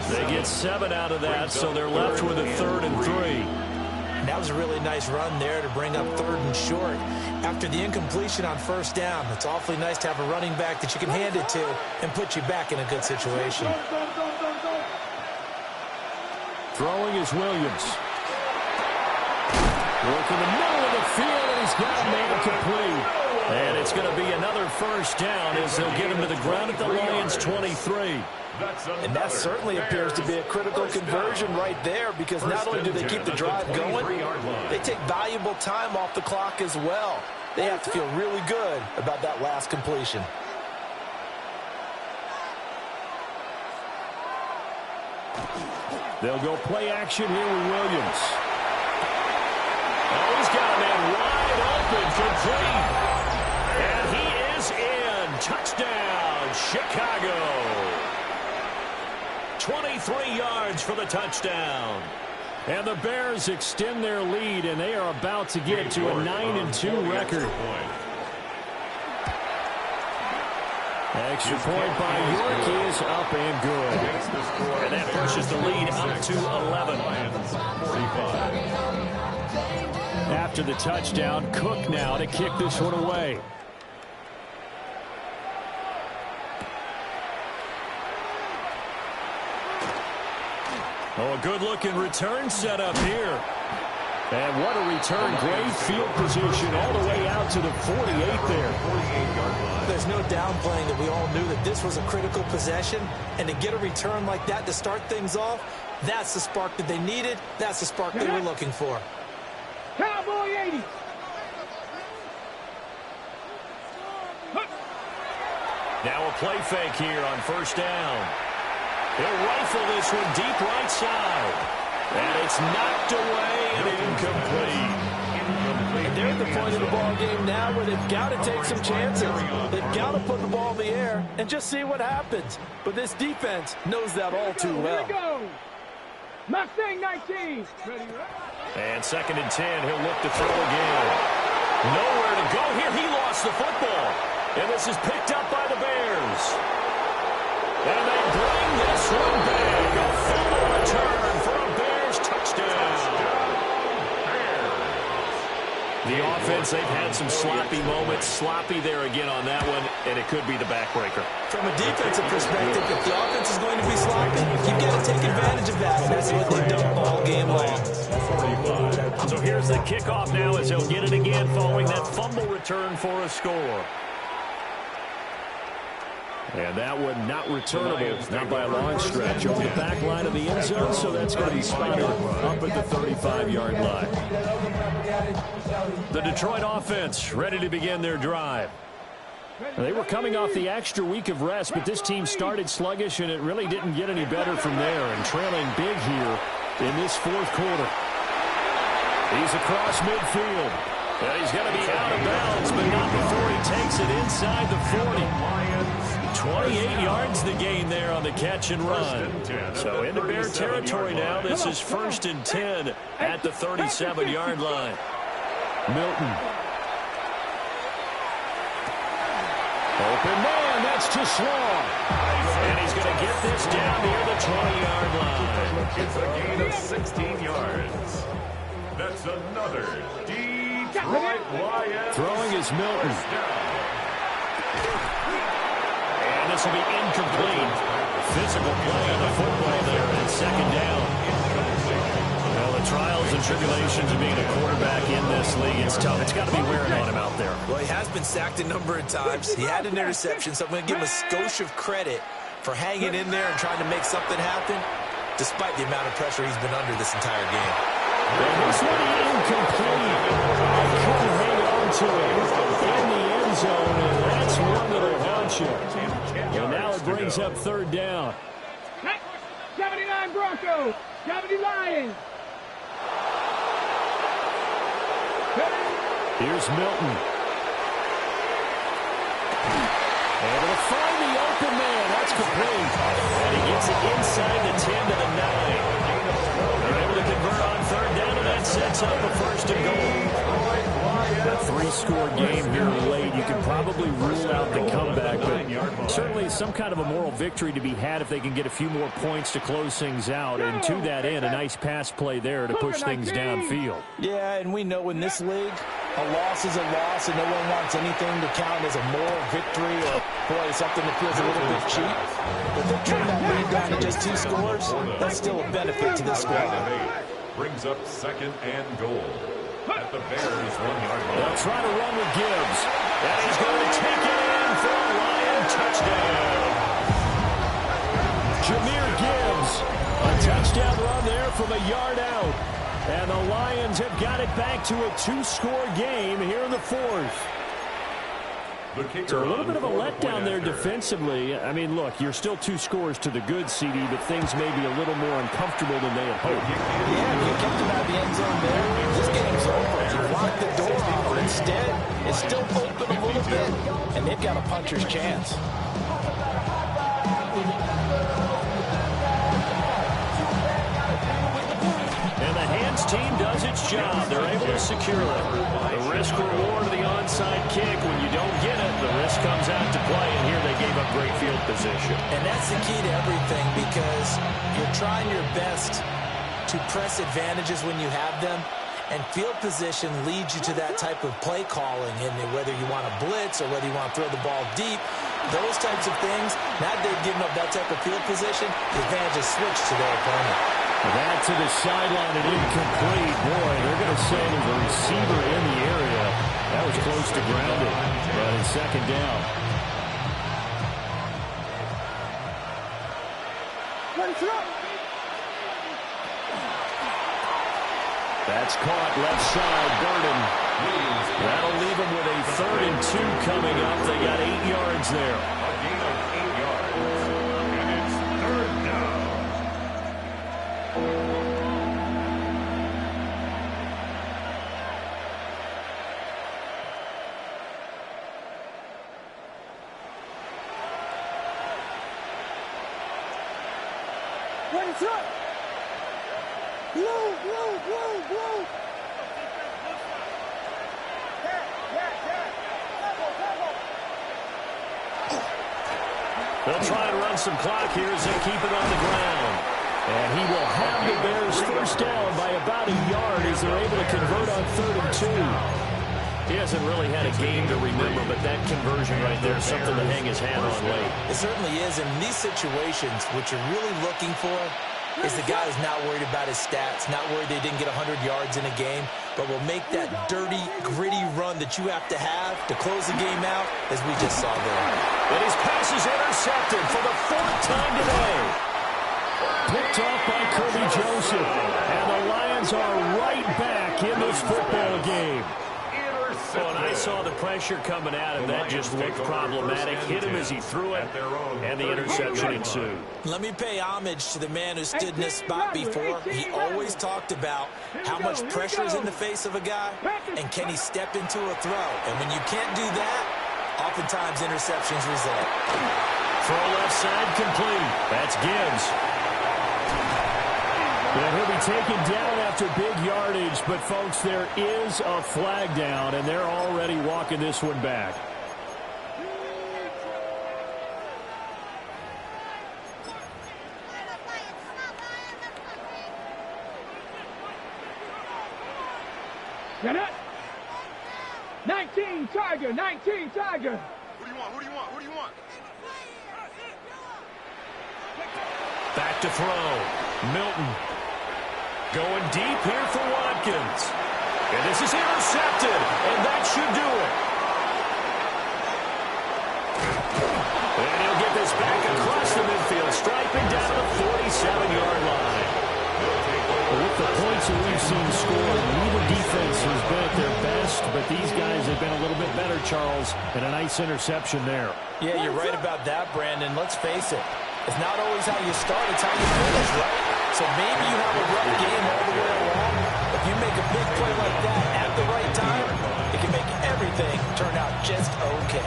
They get 7 out of that, so they're left with a 3rd and 3. That was a really nice run there to bring up 3rd and short. After the incompletion on first down, it's awfully nice to have a running back that you can hand it to and put you back in a good situation. Throwing is Williams. Working the middle of the field, and he's got a man complete. And it's going to be another first down as they'll get him to the ground at the Lions' 23. And that certainly appears to be a critical conversion right there, because not only do they keep the drive going, they take valuable time off the clock as well. They have to feel really good about that last completion. They'll go play action here with Williams. Oh, he's got a man wide open, complete. And he is in. Touchdown, Chicago. 23 yards for the touchdown. And the Bears extend their lead, and they are about to get to a 9-2 record. Extra point by York is up and good. And that pushes the lead up to 11. After the touchdown, Cook now to kick this one away. Oh, a good-looking return set up here. And what a return. Great field position all the way out to the 48 there. There's no downplaying that we all knew that this was a critical possession. And to get a return like that to start things off, that's the spark that they needed. That's the spark they were looking for. Cowboy 80. Now a play fake here on first down. He'll rifle this one deep right side. And it's knocked away and incomplete. And they're at the point of the ball game now where they've got to take some chances. They've got to put the ball in the air and just see what happens. But this defense knows that all too well. Here we go. Mustang 19. And 2nd and 10, he'll look to throw again. Nowhere to go here. He lost the football. And this is picked up by the Bears. And they bring this one back. A fumble return for a Bears touchdown. The offense, they've had some sloppy moments. Sloppy there again on that one, and it could be the backbreaker. From a defensive perspective, if the offense is going to be sloppy, you've got to take that, and that's what they've done all game long. So here's the kickoff now as he'll get it again following that fumble return for a score. And that one not returnable, not by a long stretch. Over the back line of the end zone, so that's going to be spotted up at the 35-yard line. The Detroit offense ready to begin their drive. They were coming off the extra week of rest, but this team started sluggish, and it really didn't get any better from there, and trailing big here in this fourth quarter. He's across midfield. And he's going to be out of bounds, but not before he takes it inside the 40. 28 yards the gain there on the catch and run. So into Bear territory now. This is 1st and 10 at the 37-yard line. Milton. Open man, that's too long. And he's going to get this down near the 20-yard line. It's a gain of 16 yards. That's another Detroit Lions. Throwing is Milton. And this will be incomplete. Physical play on the football there, and it's 2nd down. Well, the trials and tribulations of being a quarterback in this league, it's tough. It's got to be wearing on him out there. Well, he has been sacked a number of times. He had an interception, so I'm going to give him a skosh of credit for hanging in there and trying to make something happen, despite the amount of pressure he's been under this entire game. And this one incomplete. I couldn't hang on to it in the end zone, and that's one that'll haunt you. And now it brings up 3rd down. 79 Broncos, 70 Lions. Here's Milton. Able to find the open man. That's complete. And he gets it inside the 10 to the 9. They're able to convert on 3rd down, and that sets up a 1st and goal. A 3-score game here late. You can probably rule out the comeback, but certainly some kind of a moral victory to be had if they can get a few more points to close things out. And to that end, a nice pass play there to push things downfield. Yeah, and we know in this league, a loss is a loss, and no one wants anything to count as a moral victory or, boy, something that feels a little bit cheap. But they're turning that lead down to just 2 scores. That's still a benefit to this squad. Brings up 2nd and goal at the Bears' 1-yard line. They'll try to run with Gibbs. And he's going to take it in for a Lion touchdown. Jahmyr Gibbs. A touchdown run there from a yard out. And the Lions have got it back to a 2-score game here in the 4th. So a little bit of a letdown there defensively. I mean, look, you're still 2 scores to the good, CD, but things may be a little more uncomfortable than they had hoped. Yeah, if you kept him out of the end zone there, this game's over. You locked the door off. Instead, it's still open a little bit, and they've got a puncher's chance. And the hands team does its job. They're able to secure it. The risk reward of the onside kick. When you don't get it, the risk comes out to play. And here they gave up great field position. And that's the key to everything, because you're trying your best to press advantages when you have them. And field position leads you to that type of play calling. And whether you want to blitz or whether you want to throw the ball deep, those types of things, now they've given up that type of field position, the advantage is switched to their opponent. That to the sideline and incomplete. Boy, they're going to say there's a receiver in the area. That was close to grounded. But it's 2nd down. That's caught left side, Burden. That'll leave them with a 3rd and 2 coming up. They got 8 yards there. A gain of 8 yards. And it's 3rd down. What's up? Blue. They'll try and run some clock here as they keep it on the ground. And he will have the Bears 1st down by about a yard as they're able to convert on 3rd and 2. He hasn't really had a game to remember, but that conversion right there is something to hang his hat on late. It certainly is. In these situations, what you're really looking for is the guy who's not worried about his stats, not worried they didn't get 100 yards in a game, but will make that dirty, gritty run that you have to close the game out, as we just saw there. And his pass is intercepted for the 4th time today. Picked off by Kirby Joseph. And the Lions are right back in this football game. Oh, and I saw the pressure coming at him. That just looked problematic. Hit him as he threw it, and the interception ensued. Let me pay homage to the man who stood in this spot before. He always talked about how much pressure is in the face of a guy, and can he step into a throw. And when you can't do that, oftentimes interceptions result. Throw left side complete. That's Gibbs. And he'll be taken down after big yardage, but, folks, there is a flag down, and they're already walking this one back. Get it? 19 Tiger, 19 Tiger. Who do you want? Who do you want? Who do you want? Back to throw. Milton. Going deep here for Watkins. And this is intercepted, and that should do it. And he'll get this back across the midfield, striping down the 47-yard line. With the points that we've seen scored, neither defense has been at their best, but these guys have been a little bit better, Charles, and a nice interception there. Yeah, you're right about that, Brandon. Let's face it. It's not always how you start, it's how you finish, right? So maybe you have a rough game all the way along. If you make a big play like that at the right time, it can make everything turn out just okay.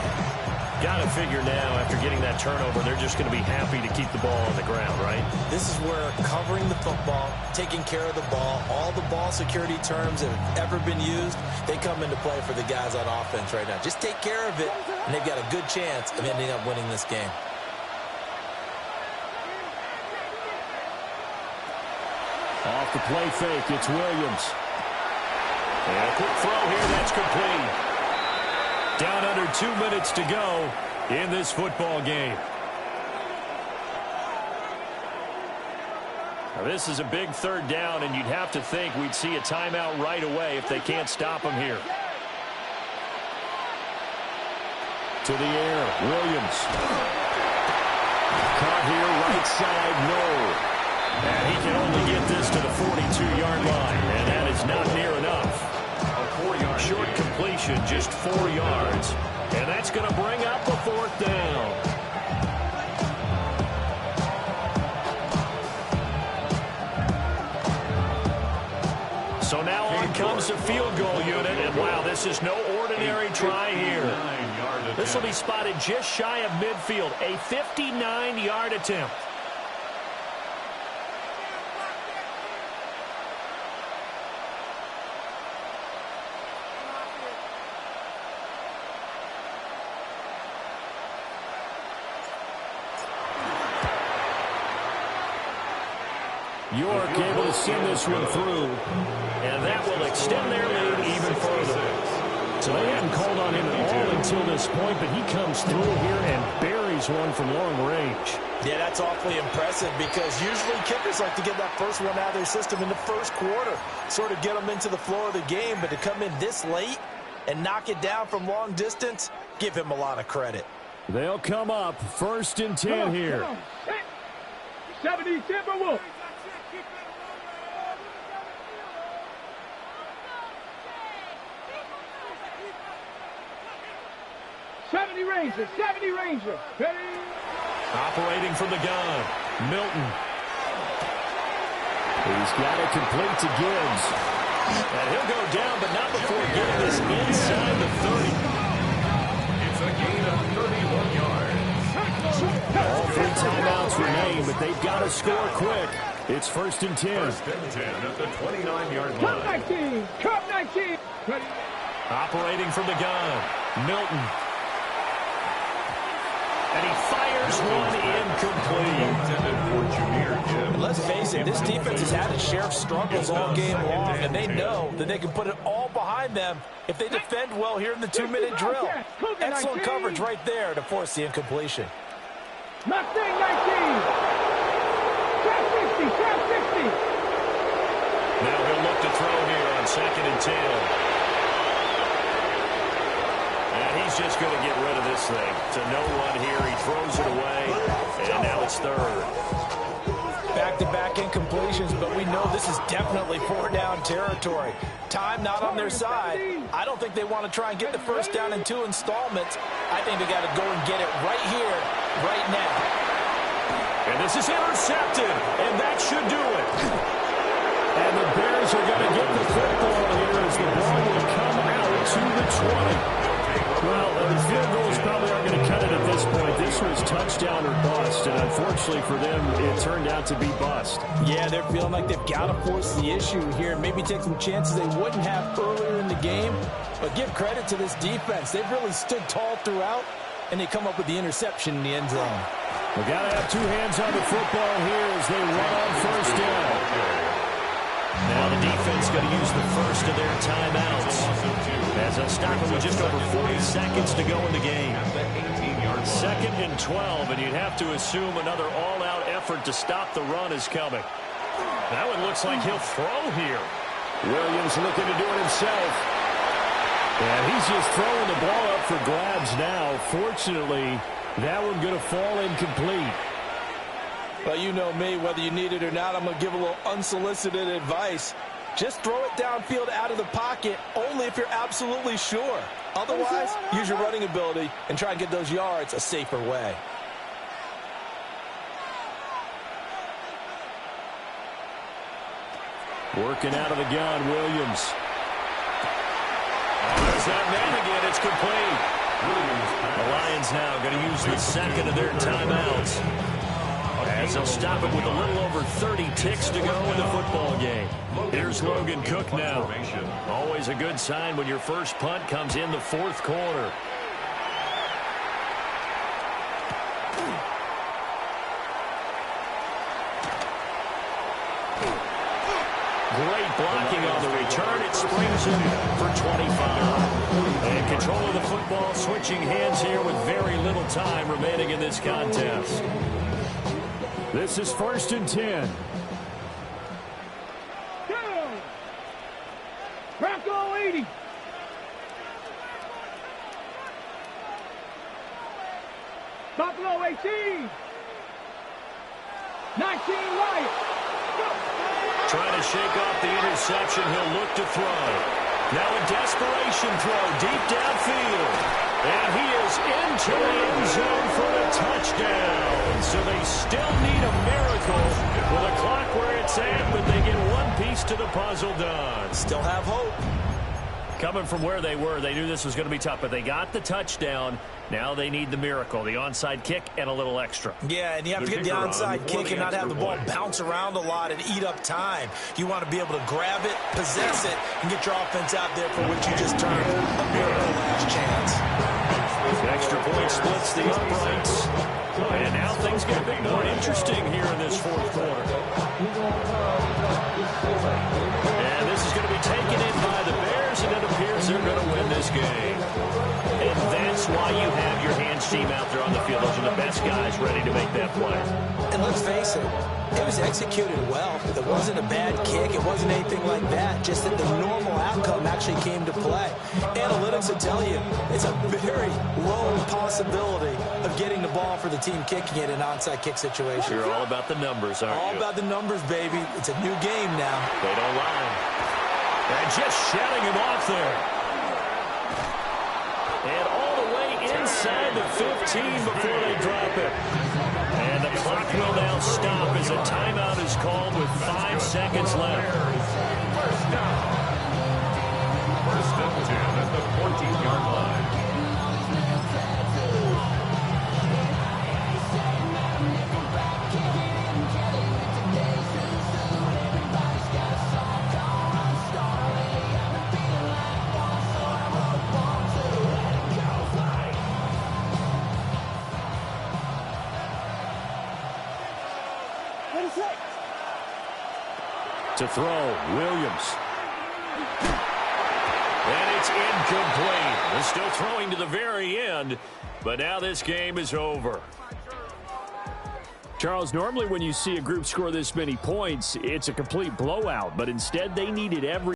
Got to figure now, after getting that turnover, they're just going to be happy to keep the ball on the ground, right? This is where covering the football, taking care of the ball, all the ball security terms that have ever been used, they come into play for the guys on offense right now. Just take care of it, and they've got a good chance of ending up winning this game. Off the play fake, it's Williams. And a quick throw here, that's complete. Down under 2 minutes to go in this football game. Now this is a big 3rd down, and you'd have to think we'd see a timeout right away if they can't stop him here. To the air, Williams. Caught here, right side, no. And he can only get this to the 42-yard line, and that is not near enough. A 4-yard short completion, just 4 yards. And that's going to bring up the 4th down. So now on comes the field goal unit, and wow, this is no ordinary try here. This will be spotted just shy of midfield, a 59-yard attempt. York able to send this one through, and that will extend their lead even further. So they hadn't called on him at all until this point, but he comes through here and buries one from long range. Yeah, that's awfully impressive because usually kickers like to get that first one out of their system in the first quarter, sort of get them into the flow of the game, but to come in this late and knock it down from long distance, give him a lot of credit. They'll come up 1st and 10 here. 70 Timberwolves. 70 Rangers, 70 Rangers. Ready? Operating from the gun, Milton. He's got it complete to Gibbs. And he'll go down, but not before getting this inside the 30. It's a gain of 31 yards. All 3 timeouts remain, but they've got to score quick. It's 1st and 10. 1st and 10 at the 29-yard Cup line. 19, Cup 19. Ready? Operating from the gun, Milton. And he fires one incomplete. And let's face it, this defense has had its share of struggles all game long, and they know that they can put it all behind them if they defend well here in the 2-minute drill. Excellent coverage right there to force the incompletion. Mustang 19. Trap 60, Trap to throw here on 2nd and 10. And he's just going to get rid of this thing. To no one here. He throws it away. And now it's 3rd. Back-to-back incompletions, but we know this is definitely 4-down territory. Time not on their side. I don't think they want to try and get the first down in 2 installments. I think they got to go and get it right here, right now. And this is intercepted, and that should do it. And the Bears are going to get the football here as the ball will come out to the 20. Well, the field goals probably aren't going to cut it at this point. This was touchdown or bust, and unfortunately for them, it turned out to be bust. Yeah, they're feeling like they've got to force the issue here and maybe take some chances they wouldn't have earlier in the game. But give credit to this defense. They've really stood tall throughout, and they come up with the interception in the end zone. We've got to have 2 hands on the football here as they run on first down. Now the defense going to use the first of their timeouts as they'll stop it with just over 40 seconds to go in the game. 2nd and 12, and you'd have to assume another all-out effort to stop the run is coming. That one looks like he'll throw here. Williams looking to do it himself. And he's just throwing the ball up for grabs now. Fortunately, that one going to fall incomplete. Well, you know me, whether you need it or not, I'm going to give a little unsolicited advice. Just throw it downfield out of the pocket only if you're absolutely sure. Otherwise, use your running ability and try and get those yards a safer way. Working out of the gun, Williams. There's that man again. It's complete. The Lions now going to use the second of their timeouts as they'll stop it with a little over 30 ticks to go in the football game. Here's Logan Cook now. Always a good sign when your first punt comes in the 4th quarter. Great blocking on the return. It springs him for 25. And control of the football, switching hands here with very little time remaining in this contest. This is 1st and 10. Bronco 80. Buffalo 18. 19 Lions. Trying to shake off the interception. He'll look to throw. Now a desperation throw deep downfield. And he is into the end zone for a touchdown. So they still need a miracle with a clock where it's at, but they get one piece to the puzzle done. Still have hope. Coming from where they were, they knew this was going to be tough, but they got the touchdown. Now they need the miracle, the onside kick and a little extra. Yeah, and you have to get the onside kick and not have the ball bounce around a lot and eat up time. You want to be able to grab it, possess it, and get your offense out there for which you just turned a miracle last chance. Extra point splits the uprights. And now things get a bit more interesting here in this 4th quarter. And this is going to be taken in by the Bears, and it appears they're going to win this game. And that's why you have your hands team out there on the field. Those are the best guys ready to make that play. And let's face it, it was executed well. It wasn't a bad kick. It wasn't anything like that. Just that the normal outcome actually came to play. Analytics will tell you it's a very low possibility of getting the ball for the team kicking it in an onside kick situation. You're all about the numbers, aren't you? All about the numbers, baby. It's a new game now. They don't lie. And just shutting him off there. And all the way inside the 15 before they drop it. And the clock will now stop as a timeout is called with 5 seconds left. First down. 1st and 10 at the 14-yard line. To throw, Williams. And it's incomplete. They're still throwing to the very end, but now this game is over. Charles, normally when you see a group score this many points, it's a complete blowout, but instead they needed every